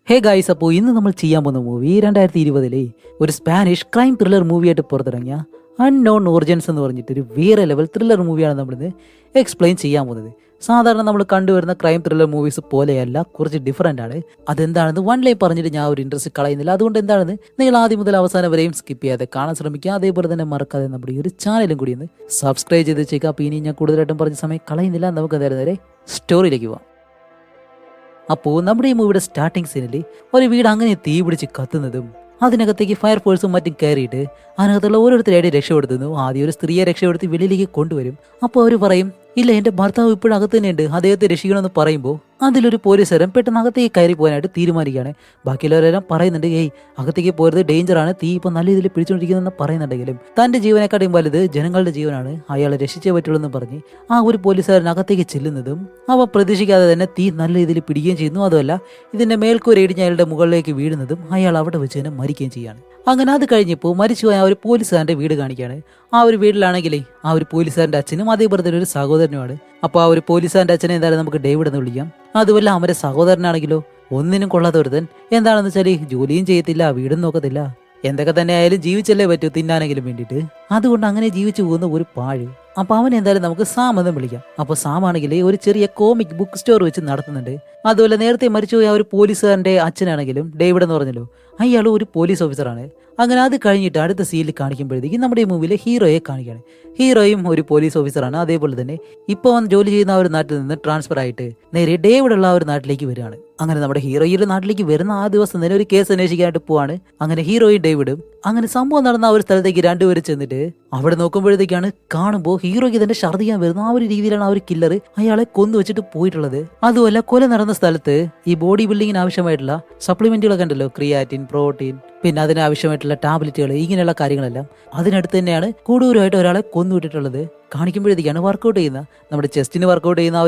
Hey guys, അപ്പോൾ ഇന്ന് നമ്മൾ ചെയ്യാൻ പോകുന്ന മൂവി 2020 ഒരു സ്പാനിഷ് ക്രൈം ത്രില്ലർ മൂവിയായിട്ട് പുറത്തിറങ്ങിയ അൺനോൺ ഒറിജിൻസ് എന്ന് പറഞ്ഞിട്ട് വേറെ ലെവൽ ത്രില്ലർ മൂവിയാണ് നമ്മളിന്ന് എക്സ്പ്ലെയിൻ ചെയ്യാൻ പോകുന്നത്. സാധാരണ നമ്മൾ കണ്ടുവരുന്ന ക്രൈം ത്രില്ലർ മൂവീസ് പോലെയല്ല, കുറച്ച് ഡിഫറൻ്റ് ആണ്. അതെന്താണെന്ന് വൺ ലൈൻ പറഞ്ഞിട്ട് ഞാൻ ഒരു ഇൻട്രസ്റ്റ് കളയുന്നില്ല. അതുകൊണ്ട് എന്താണെന്ന് നിങ്ങൾ ആദ്യം മുതൽ അവസാനം വരെയും സ്കിപ്പ് ചെയ്യാതെ കാണാൻ ശ്രമിക്കുക. അതേപോലെ തന്നെ മറക്കാതെ നമ്മുടെ ഈ ഒരു ചാനലും കൂടി ഒന്ന് സബ്സ്ക്രൈബ് ചെയ്ത് വെച്ചേക്കുക. അപ്പോൾ ഇനി ഞാൻ കൂടുതലായിട്ടും പറഞ്ഞ സമയം കളയുന്നില്ല, നമുക്ക് എന്തായാലും നേരെ സ്റ്റോറിയിലേക്ക് പോവാം. അപ്പോൾ നമ്മുടെ ഈ മൂവിയുടെ സ്റ്റാർട്ടിങ് സീനിൽ ഒരു വീട് അങ്ങനെ തീ പിടിച്ച് കത്തുന്നതും അതിനകത്തേക്ക് ഫയർഫോഴ്സും മറ്റും കയറിയിട്ട് അതിനകത്തുള്ള ഓരോരുത്തരായിട്ട് രക്ഷപ്പെടുത്തുന്നു. ആദ്യം ഒരു സ്ത്രീയെ രക്ഷപ്പെടുത്തി വെളിയിലേക്ക് കൊണ്ടുവരും. അപ്പോൾ അവർ പറയും, ഇല്ല, എൻ്റെ ഭർത്താവ് ഇപ്പോഴും അകത്ത് തന്നെയുണ്ട്, അദ്ദേഹത്തെ രക്ഷിക്കണമെന്ന് പറയുമ്പോൾ അതിലൊരു പോലീസുകാരൻ പെട്ടെന്ന് അകത്തേക്ക് കയറി പോകാനായിട്ട് തീരുമാനിക്കുകയാണ്. ബാക്കിയുള്ളവരെല്ലാം പറയുന്നുണ്ട്, ഏയ് അകത്തേക്ക് പോരുത്, ഡേഞ്ചറാണ്, തീ ഇപ്പം നല്ല രീതിയിൽ പിടിച്ചുകൊണ്ടിരിക്കുന്നതെന്ന് പറയുന്നുണ്ടെങ്കിലും തൻ്റെ ജീവനെക്കാട്ടും വലുത് ജനങ്ങളുടെ ജീവനാണ്, അയാളെ രക്ഷിച്ചേ പറ്റുള്ളൂ എന്ന് പറഞ്ഞ് ആ ഒരു പോലീസുകാരൻ അകത്തേക്ക് ചെല്ലുന്നതും അവ പ്രതീക്ഷിക്കാതെ തന്നെ തീ നല്ല രീതിയിൽ പിടിക്കുകയും ചെയ്യുന്നു. അതുമല്ല, ഇതിൻ്റെ മേൽക്കൂര ഇടിഞ്ഞ് അയാളുടെ മുകളിലേക്ക് വീഴുന്നതും അയാൾ അവിടെ വെച്ച് തന്നെ മരിക്കുകയും ചെയ്യാണ്. അങ്ങനെ അത് കഴിഞ്ഞപ്പോൾ മരിച്ചുപോയ ആ ഒരു പോലീസുകാരൻ്റെ വീട് കാണിക്കുകയാണ്. ആ ഒരു വീട്ടിലാണെങ്കിലേ ആ ഒരു പോലീസുകാരൻ്റെ അച്ഛനും അതേപോലെ തന്നെ ഒരു സഹോദരനുമാണ്. അപ്പോൾ ആ ഒരു പോലീസുകാരൻ്റെ അച്ഛനെ എന്തായാലും നമുക്ക് ഡേവിഡ് എന്ന് വിളിക്കാം. അതുമല്ല, അവൻ്റെ സഹോദരനാണെങ്കിലോ ഒന്നിനും കൊള്ളാത്ത ഒരുത്തൻ. എന്താണെന്ന് വെച്ചാൽ ജോലിയും ചെയ്യത്തില്ല, വീടും നോക്കത്തില്ല, എന്തൊക്കെ തന്നെ ആയാലും ജീവിച്ചല്ലേ പറ്റൂ, തിന്നാനെങ്കിലും വേണ്ടിയിട്ട്. അതുകൊണ്ട് അങ്ങനെ ജീവിച്ചു പോകുന്ന ഒരു പാഴ്. അപ്പൊ അവൻ എന്തായാലും നമുക്ക് സാം എന്ന് വിളിക്കാം. അപ്പൊ സാം ആണെങ്കിൽ ഒരു ചെറിയ കോമിക് ബുക്ക് സ്റ്റോർ വെച്ച് നടത്തുന്നുണ്ട്. അതുപോലെ നേരത്തെ മരിച്ചുപോയ ആ ഒരു പോലീസുകാരന്റെ അച്ഛനാണെങ്കിലും ഡേവിഡ് എന്ന് പറഞ്ഞല്ലോ, അയാൾ ഒരു പോലീസ് ഓഫീസറാണ്. അങ്ങനെ അത് കഴിഞ്ഞിട്ട് അടുത്ത സീനിൽ കാണിക്കുമ്പോഴത്തേക്കും നമ്മുടെ ഈ മൂവിയിലെ ഹീറോയെ കാണിക്കുകയാണ്. ഹീറോയും ഒരു പോലീസ് ഓഫീസറാണ്. അതേപോലെ തന്നെ ഇപ്പോൾ അവൻ ജോലി ചെയ്യുന്ന ആ ഒരു നാട്ടിൽ നിന്ന് ട്രാൻസ്ഫർ ആയിട്ട് നേരെ ഡേവിഡ് ഉള്ള ആ ഒരു നാട്ടിലേക്ക് വരികയാണ്. അങ്ങനെ നമ്മുടെ ഹീറോയുടെ നാട്ടിലേക്ക് വരുന്ന ആ ദിവസം തന്നെ ഒരു കേസ് അന്വേഷിക്കാനായിട്ട് പോവാണ്. അങ്ങനെ ഹീറോയും ഡേവിഡും അങ്ങനെ സംഭവം നടന്ന ആ ഒരു സ്ഥലത്തേക്ക് രണ്ടുപേരും ചെന്നിട്ട് അവിടെ നോക്കുമ്പോഴത്തേക്കാണ് കാണുമ്പോൾ ഹീറോയ്ക്ക് തന്നെ ഛർദ്ദിക്കാൻ വരുന്ന ആ ഒരു രീതിയിലാണ് ആ ഒരു കില്ലർ അയാളെ കൊന്നു വെച്ചിട്ട് പോയിട്ടുള്ളത്. അതുമല്ല, കൊല നടന്ന സ്ഥലത്ത് ഈ ബോഡി ബിൽഡിങ്ങിന് ആവശ്യമായിട്ടുള്ള സപ്ലിമെന്റുകളൊക്കെ ഉണ്ടല്ലോ, ക്രിയാറ്റിൻ, പ്രോട്ടീൻ, പിന്നെ അതിനാവശ്യമായിട്ടുള്ള ടാബ്ലറ്റുകൾ, ഇങ്ങനെയുള്ള കാര്യങ്ങളെല്ലാം അതിനടുത്ത് തന്നെയാണ് കൂടുതലായിട്ട് ഒരാളെ കൊന്നുവിട്ടിട്ടുള്ളത്. കാണിക്കുമ്പോഴത്തേക്കാണ് വർക്കൗട്ട് ചെയ്യുന്ന നമ്മുടെ ചെസ്റ്റിന് വർക്കൗട്ട് ചെയ്യുന്ന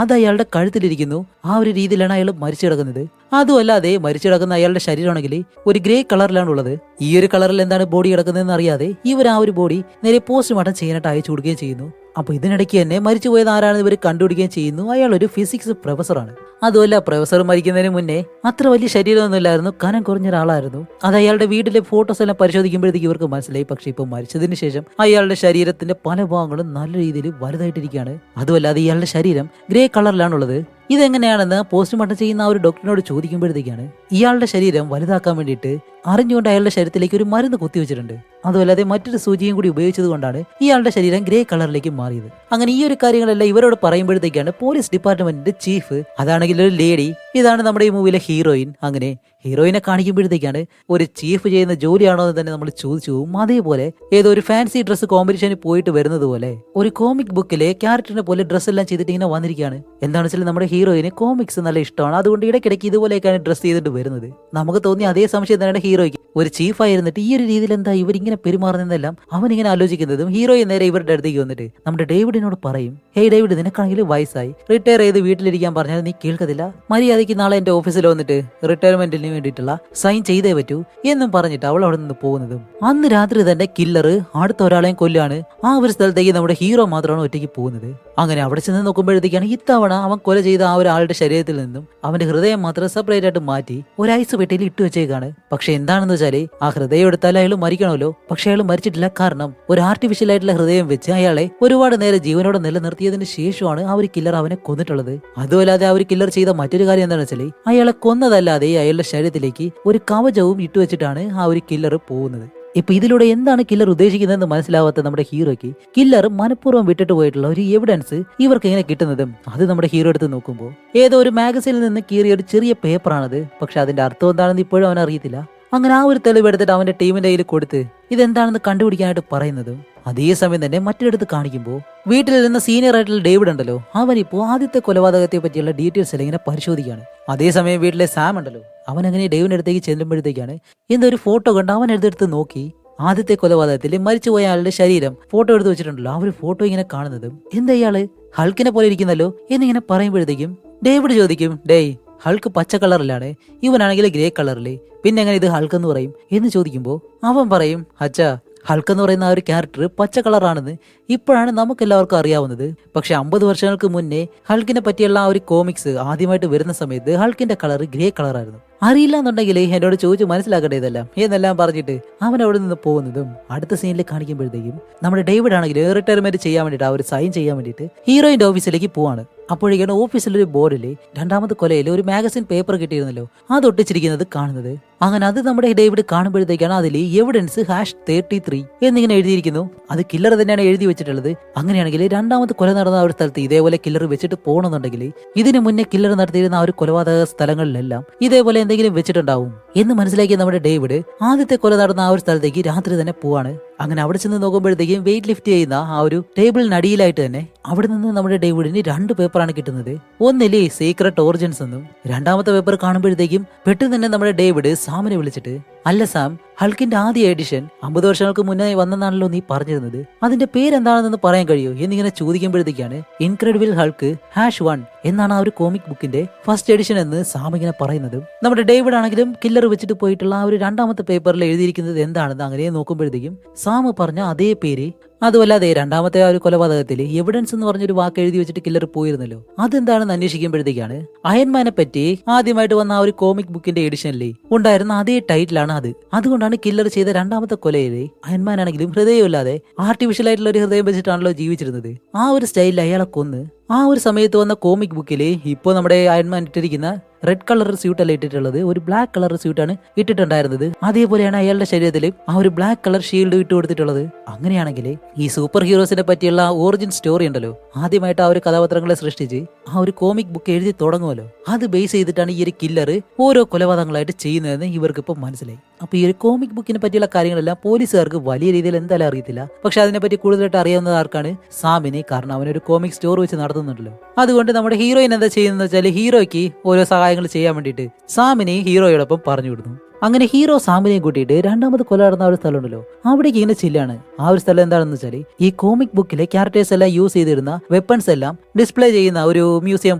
അത് അയാളുടെ കഴുത്തിലിരിക്കുന്നു. ആ ഒരു രീതിയിലാണ് അയാൾ മരിച്ചു കിടക്കുന്നത്. അതുമല്ലാതെ മരിച്ചു കിടക്കുന്ന അയാളുടെ ശരീരമാണെങ്കിൽ ഒരു ഗ്രേ കളറിലാണ് ഉള്ളത്. ഈ ഒരു കളറിൽ എന്താണ് ബോഡി കിടക്കുന്നതെന്ന് അറിയാതെ ഇവർ ആ ഒരു ബോഡി നേരെ പോസ്റ്റ്മോർട്ടം ചെയ്യാനായിട്ട് അയച്ചു കൊടുക്കുകയും ചെയ്യുന്നു. അപ്പൊ ഇതിനിടയ്ക്ക് തന്നെ മരിച്ചുപോയത് ആരാണെന്ന് ഇവർ കണ്ടുപിടിക്കുകയും ചെയ്യുന്നു. അയാൾ ഒരു ഫിസിക്സ് പ്രൊഫസറാണ്. അതുമല്ല, പ്രൊഫസർ മരിക്കുന്നതിന് മുന്നേ അത്ര വലിയ ശരീരമൊന്നും ഇല്ലായിരുന്നു, കനം കുറഞ്ഞ ഒരാളായിരുന്നു. അത് അയാളുടെ വീട്ടിലെ ഫോട്ടോസ് എല്ലാം പരിശോധിക്കുമ്പോഴത്തേക്ക് ഇവർക്ക് മനസ്സിലായി. പക്ഷെ ഇപ്പൊ മരിച്ചതിന് ശേഷം അയാളുടെ ശരീരത്തിന്റെ പല ഭാഗങ്ങളും നല്ല രീതിയിൽ വലുതായിട്ടിരിക്കുകയാണ്. അതുമല്ലാതെ ഇയാളുടെ ശരീരം ഗ്രേ കളറിലാണുള്ളത്. ഇതെങ്ങനെയാണെന്ന് പോസ്റ്റ്മോർട്ടം ചെയ്യുന്ന ആ ഒരു ഡോക്ടറിനോട് ചോദിക്കുമ്പോഴത്തേക്കാണ് ഇയാളുടെ ശരീരം വലുതാക്കാൻ വേണ്ടിയിട്ട് അറിഞ്ഞുകൊണ്ട് അയാളുടെ ശരീരത്തിലേക്ക് ഒരു മരുന്ന് കുത്തിവെച്ചിട്ടുണ്ട്. അതുമല്ലാതെ മറ്റൊരു സൂചിയും കൂടി ഉപയോഗിച്ചത് കൊണ്ടാണ് ഇയാളുടെ ശരീരം ഗ്രേ കളറിലേക്ക് മാറിയത്. അങ്ങനെ ഈ ഒരു കാര്യങ്ങളെല്ലാം ഇവരോട് പറയുമ്പോഴത്തേക്കാണ് പോലീസ് ഡിപ്പാർട്ട്മെന്റിന്റെ ചീഫ്, അതാണെങ്കിൽ ഒരു ലേഡി, ഇതാണ് നമ്മുടെ ഈ മൂവിയിലെ ഹീറോയിൻ. അങ്ങനെ ഹീറോയിനെ കാണിക്കുമ്പോഴത്തേക്കാണ് ഒരു ചീഫ് ചെയ്യുന്ന ജോലിയാണോ എന്ന് തന്നെ നമ്മൾ ചോദിച്ചു പോകും. അതേപോലെ ഏതോ ഒരു ഫാൻസി ഡ്രസ്സ് കോമ്പറ്റീഷന് പോയിട്ട് വരുന്നത് പോലെ ഒരു കോമിക് ബുക്കിലെ ക്യാരക്ടറിനെ പോലെ ഡ്രസ്സ് എല്ലാം ചെയ്തിട്ട് ഇങ്ങനെ വന്നിരിക്കുകയാണ്. എന്താണെന്ന് വെച്ചാൽ നമ്മുടെ ഹീറോയിന് കോമിക്സ് നല്ല ഇഷ്ടമാണ്. അതുകൊണ്ട് ഇടയ്ക്കിടയ്ക്ക് ഇതുപോലെയൊക്കെയാണ് ഡ്രസ്സ് ചെയ്തിട്ട് വരുന്നത്. നമുക്ക് തോന്നി അതേ സംശയം തന്നെയാണ് ഹീറോയ്ക്ക്. ഒരു ചീഫായിരുന്നിട്ട് ഈ ഒരു രീതിയിൽ എന്താ ഇവരിങ്ങനെ പെരുമാറുന്നതെല്ലാം അവനിങ്ങനെ ആലോചിക്കുന്നതും ഹീറോയെ നേരെ ഇവരുടെ അടുത്തേക്ക് വന്നിട്ട് നമ്മുടെ ഡേവിഡിനോട് പറയും, ഹേയ് ഡേവിഡ്, നിനക്കാണെങ്കിൽ വയസ്സായി, റിട്ടയർ ചെയ്ത് വീട്ടിലിരിക്കാൻ പറഞ്ഞാൽ നീ കേൾക്കത്തില്ല, മര്യാദയ്ക്ക് നാളെ എന്റെ ഓഫീസിൽ വന്നിട്ട് റിട്ടയർമെന്റിന് വേണ്ടിയിട്ടുള്ള സൈൻ ചെയ്തേ പറ്റൂ എന്നും പറഞ്ഞിട്ട് അവൾ അവിടെ നിന്ന് പോകുന്നതും അന്ന് രാത്രി തന്നെ കില്ലർ അടുത്ത ഒരാളെയും കൊല്ലാണ്. ആ ഒരു സ്ഥലത്തേക്ക് നമ്മുടെ ഹീറോ മാത്രമാണ് ഒറ്റയ്ക്ക് പോകുന്നത്. അങ്ങനെ അവിടെ ചെന്ന് നോക്കുമ്പോഴത്തേക്കാണ് ഇത്തവണ അവൻ കൊല ചെയ്ത ആ ഒരാളുടെ ശരീരത്തിൽ നിന്നും അവന്റെ ഹൃദയം മാത്രം സെപ്പറേറ്റ് ആയിട്ട് മാറ്റി ഒരു ഐസ് പെട്ടിയിൽ ഇട്ട് വെച്ചേക്കാണ്. പക്ഷെ എന്താണെന്ന് വെച്ചാല് ആ ഹൃദയം എടുത്താൽ അയാൾ മരിക്കണമല്ലോ. പക്ഷെ അയാൾ മരിച്ചിട്ടില്ല. കാരണം ഒരു ആർട്ടിഫിഷ്യൽ ആയിട്ടുള്ള ഹൃദയം വെച്ച് അയാളെ ഒരുപാട് നേരം ജീവനോടെ നിലനിർത്തിയതിന് ശേഷമാണ് ആ ഒരു കില്ലർ അവനെ കൊന്നിട്ടുള്ളത്. അതുമല്ലാതെ ആ ഒരു കില്ലർ ചെയ്ത മറ്റൊരു കാര്യം എന്താണെന്ന് വെച്ചാൽ അയാളെ കൊന്നതല്ലാതെ അയാളുടെ ശരീരത്തിലേക്ക് ഒരു കവചവും ഇട്ടുവെച്ചിട്ടാണ് ആ ഒരു കില്ലർ പോകുന്നത്. ഇപ്പൊ ഇതിലൂടെ എന്താണ് കില്ലർ ഉദ്ദേശിക്കുന്നതെന്ന് മനസ്സിലാവാത്ത നമ്മുടെ ഹീറോയ്ക്ക് കില്ലർ മനഃപൂർവ്വം വിട്ടിട്ട് പോയിട്ടുള്ള ഒരു എവിഡൻസ് ഇവർക്ക് എങ്ങനെ കിട്ടുന്നതും അത് നമ്മുടെ ഹീറോ എടുത്ത് നോക്കുമ്പോൾ ഏതോ ഒരു മാഗസീനിൽ നിന്ന് കീറിയ ഒരു ചെറിയ പേപ്പറാണത്. പക്ഷെ അതിന്റെ അർത്ഥം എന്താണെന്ന് ഇപ്പോഴും അവൻ അറിയത്തില്ല. അങ്ങനെ ആ ഒരു തെളിവ് എടുത്തിട്ട് അവന്റെ ടീമിന്റെ കയ്യിൽ കൊടുത്ത് ഇതെന്താണെന്ന് കണ്ടുപിടിക്കാനായിട്ട് പറയുന്നതും അതേസമയം തന്നെ മറ്റൊരിടത്ത് കാണിക്കുമ്പോൾ വീട്ടിൽ നിന്ന് സീനിയർ ആയിട്ടുള്ള ഡേവിഡ് ഉണ്ടല്ലോ, അവനിപ്പോ ആദ്യത്തെ കൊലപാതകത്തെ പറ്റിയുള്ള ഡീറ്റെയിൽസ് എല്ലാം ഇങ്ങനെ പരിശോധിക്കുകയാണ്. അതേസമയം വീട്ടിലെ സാം ഉണ്ടല്ലോ, അവൻ അങ്ങനെ ഡേവിഡിന്റെ അടുത്തേക്ക് ചെല്ലുമ്പോഴത്തേക്കാണ് എന്തോ ഒരു ഫോട്ടോ കണ്ട് അവൻ എടുത്തെടുത്ത് നോക്കി ആദ്യത്തെ കൊലപാതകത്തിൽ മരിച്ചുപോയ ആളുടെ ശരീരം ഫോട്ടോ എടുത്ത് വെച്ചിട്ടുണ്ടല്ലോ, ആ ഒരു ഫോട്ടോ ഇങ്ങനെ കാണുന്നതും എന്താ ഇയാള് ഹൾക്കിനെ പോലെ ഇരിക്കുന്നല്ലോ എന്നിങ്ങനെ പറയുമ്പോഴത്തേക്കും ഡേവിഡ് ചോദിക്കും, ഡേയ് ഹൾക്ക് പച്ച കളറിലാണ്, ഇവനാണെങ്കിൽ ഗ്രേ കളറില്, പിന്നെ എങ്ങനെ ഇത് ഹൾക്ക് എന്ന് പറയും എന്ന് ചോദിക്കുമ്പോൾ അവൻ പറയും, അച്ഛാ ഹൾക്ക് എന്ന് പറയുന്ന ആ ഒരു ക്യാരക്ടർ പച്ച കളറാണെന്ന് ഇപ്പോഴാണ് നമുക്കെല്ലാവർക്കും അറിയാവുന്നത്. പക്ഷെ 50 വർഷങ്ങൾക്ക് മുന്നേ ഹൾക്കിനെ പറ്റിയുള്ള ആ ഒരു കോമിക്സ് ആദ്യമായിട്ട് വരുന്ന സമയത്ത് ഹൾക്കിന്റെ കളർ ഗ്രേ കളറായിരുന്നു. അറിയില്ല എന്നുണ്ടെങ്കിൽ എന്നോട് ചോദിച്ചു മനസ്സിലാക്കട്ടെ ഇതെല്ലാം എന്നെല്ലാം പറഞ്ഞിട്ട് അവൻ അവിടെ നിന്ന് പോകുന്നതും അടുത്ത സീനിൽ കാണിക്കുമ്പോഴത്തേക്കും നമ്മുടെ ഡേവിഡ് ആണെങ്കിൽ റിട്ടയർമെന്റ് ചെയ്യാൻ വേണ്ടിയിട്ട് ആ ഒരു സൈൻ ചെയ്യാൻ വേണ്ടിയിട്ട് ഹീറോയിന്റെ ഓഫീസിലേക്ക് പോവാണ്. അപ്പോഴേക്കാണ് ഓഫീസിലൊരു ബോർഡിൽ രണ്ടാമത്തെ കൊലയിൽ ഒരു മാഗസിൻ പേപ്പർ കിട്ടിയിരുന്നല്ലോ അത് ഒട്ടിച്ചിരിക്കുന്നത് കാണുന്നത്. അങ്ങനെ അത് നമ്മുടെ ഡേവിഡ് കാണുമ്പോഴത്തേക്കാണ് അതിൽ എവിഡൻസ് #33 എന്നിങ്ങനെ എഴുതിയിരിക്കുന്നു. അത് കില്ലർ തന്നെയാണ് എഴുതി വെച്ചിട്ടുള്ളത്. അങ്ങനെയാണെങ്കിൽ രണ്ടാമത്തെ കൊല നടന്ന ആ ഒരു സ്ഥലത്ത് ഇതേപോലെ കില്ലർ വെച്ചിട്ട് പോകണമെന്നുണ്ടെങ്കിൽ ഇതിനു മുന്നേ കില്ലർ നടത്തിയിരുന്ന ആ ഒരു കൊലപാതക സ്ഥലങ്ങളിലെല്ലാം ഇതേപോലെ എന്തെങ്കിലും വെച്ചിട്ടുണ്ടാവും എന്ന് മനസ്സിലാക്കിയ നമ്മുടെ ഡേവിഡ് ആദ്യത്തെ കൊല നടന്ന ആ ഒരു സ്ഥലത്തേക്ക് രാത്രി തന്നെ പോവാണ്. അങ്ങനെ അവിടെ ചെന്ന് നോക്കുമ്പോഴത്തേക്കും വെയിറ്റ് ലിഫ്റ്റ് ചെയ്യുന്ന ആ ഒരു ടേബിളിനടിയിലായിട്ട് തന്നെ അവിടെ നിന്ന് നമ്മുടെ ഡേവിഡിന് 2 പേപ്പറാണ് കിട്ടുന്നത്. ഒന്നില് സീക്രട്ട് ഓറിജിൻസ് എന്നും രണ്ടാമത്തെ പേപ്പർ കാണുമ്പോഴത്തേക്കും പെട്ടെന്ന് തന്നെ നമ്മുടെ ഡേവിഡ് സാമിനെ വിളിച്ചിട്ട്, അല്ല സാം, ഹൾക്കിന്റെ ആദ്യ എഡിഷൻ 50 വർഷങ്ങൾക്ക് മുന്നേ വന്നെന്നാണല്ലോ നീ പറഞ്ഞിരുന്നത്, അതിന്റെ പേരെന്താണെന്ന് പറയാൻ കഴിയോ എന്നിങ്ങനെ ചോദിക്കുമ്പോഴത്തേക്കാണ് ഇൻക്രെഡിബിൾ ഹൾക്ക് #1 എന്നാണ് ആ ഒരു കോമിക് ബുക്കിന്റെ ഫസ്റ്റ് എഡിഷൻ എന്ന് സാം ഇങ്ങനെ പറയുന്നത്. നമ്മുടെ ഡേവിഡ് ആണെങ്കിലും കില്ലർ വെച്ചിട്ട് പോയിട്ടുള്ള ആ ഒരു രണ്ടാമത്തെ പേപ്പറിൽ എഴുതിയിരിക്കുന്നത് എന്താണെന്ന് അങ്ങനെ നോക്കുമ്പോഴത്തേക്കും സാം പറഞ്ഞ അതേ പേര്. അതുമല്ലാതെ രണ്ടാമത്തെ ആ ഒരു കൊലപാതകത്തിൽ എവിഡൻസ് എന്ന് പറഞ്ഞൊരു വാക്ക് എഴുതി വെച്ചിട്ട് കില്ലർ പോയിരുന്നല്ലോ, അതെന്താണെന്ന് അന്വേഷിക്കുമ്പോഴത്തേക്കാണ് അയൺമാനെ പറ്റി ആദ്യമായിട്ട് വന്ന ആ ഒരു കോമിക് ബുക്കിന്റെ എഡിഷനിൽ ഉണ്ടായിരുന്ന അതേ ടൈറ്റിലാണ് അത്. അതുകൊണ്ടാണ് കില്ലർ ചെയ്ത രണ്ടാമത്തെ കൊലയിൽ അയൺമാൻ ആണെങ്കിലും ഹൃദയമില്ലാതെ ആർട്ടിഫിഷ്യൽ ആയിട്ടുള്ള ഒരു ഹൃദയം വെച്ചിട്ടാണല്ലോ ജീവിച്ചിരുന്നത്. ആ ഒരു സ്റ്റൈലിൽ അയാളെ കൊന്ന് ആ ഒരു സമയത്ത് വന്ന കോമിക് ബുക്കില് ഇപ്പോൾ നമ്മുടെ അയൺമാൻ ഇട്ടിരിക്കുന്ന റെഡ് കളർ സ്യൂട്ട് അല്ല ഇട്ടിട്ടുള്ളത്, ഒരു ബ്ലാക്ക് കളർ സ്യൂട്ടാണ് ഇട്ടിട്ടുണ്ടായിരുന്നത്. അതേപോലെയാണ് അയാളുടെ ശരീരത്തിൽ ആ ഒരു ബ്ലാക്ക് കളർ ഷീൽഡ് ഇട്ട് കൊടുത്തിട്ടുള്ളത്. അങ്ങനെയാണെങ്കിൽ ഈ സൂപ്പർ ഹീറോസിനെ പറ്റിയുള്ള ഒറിജിൻ സ്റ്റോറി ഉണ്ടല്ലോ, ആദ്യമായിട്ട് ആ ഒരു കഥാപാത്രങ്ങളെ സൃഷ്ടിച്ച് ആ ഒരു കോമിക് ബുക്ക് എഴുതി തുടങ്ങുമല്ലോ, അത് ബേസ് ചെയ്തിട്ടാണ് ഈ ഒരു കില്ലർ ഓരോ കൊലപാതകങ്ങളായിട്ട് ചെയ്യുന്നതെന്ന് ഇവർക്ക് ഇപ്പൊ മനസ്സിലായി. അപ്പൊ ഈ ഒരു കോമിക് ബുക്കിനെ പറ്റിയുള്ള കാര്യങ്ങളെല്ലാം പോലീസുകാർക്ക് വലിയ രീതിയിൽ എന്തായാലും അറിയത്തില്ല. പക്ഷെ അതിനെപ്പറ്റി കൂടുതലായിട്ട് അറിയാവുന്നത് ആർക്കാണ്? സാമിന്. കാരണം അവനൊരു കോമിക് സ്റ്റോർ വെച്ച് നടത്തുന്നുണ്ടല്ലോ. അതുകൊണ്ട് നമ്മുടെ ഹീറോയിൻ എന്താ ചെയ്യുന്നത് വെച്ചാൽ ഹീറോയ്ക്ക് ഓരോ സഹായങ്ങൾ ചെയ്യാൻ വേണ്ടിയിട്ട് സാമിനെ ഹീറോയോടൊപ്പം പറഞ്ഞു വിടുന്നു. അങ്ങനെ ഹീറോ സാമിനെയും കൂട്ടിയിട്ട് രണ്ടാമത് കൊല നടന്ന ഒരു സ്ഥലം ഉണ്ടല്ലോ, അവിടേക്ക് ഇങ്ങനെ ചില്ലാണ്. ആ ഒരു സ്ഥലം എന്താണെന്ന് വെച്ചാൽ ഈ കോമിക് ബുക്കിലെ ക്യാരക്ടേഴ്സ് എല്ലാം യൂസ് ചെയ്തിരുന്ന വെപ്പൺസ് എല്ലാം ഡിസ്പ്ലേ ചെയ്യുന്ന ഒരു മ്യൂസിയം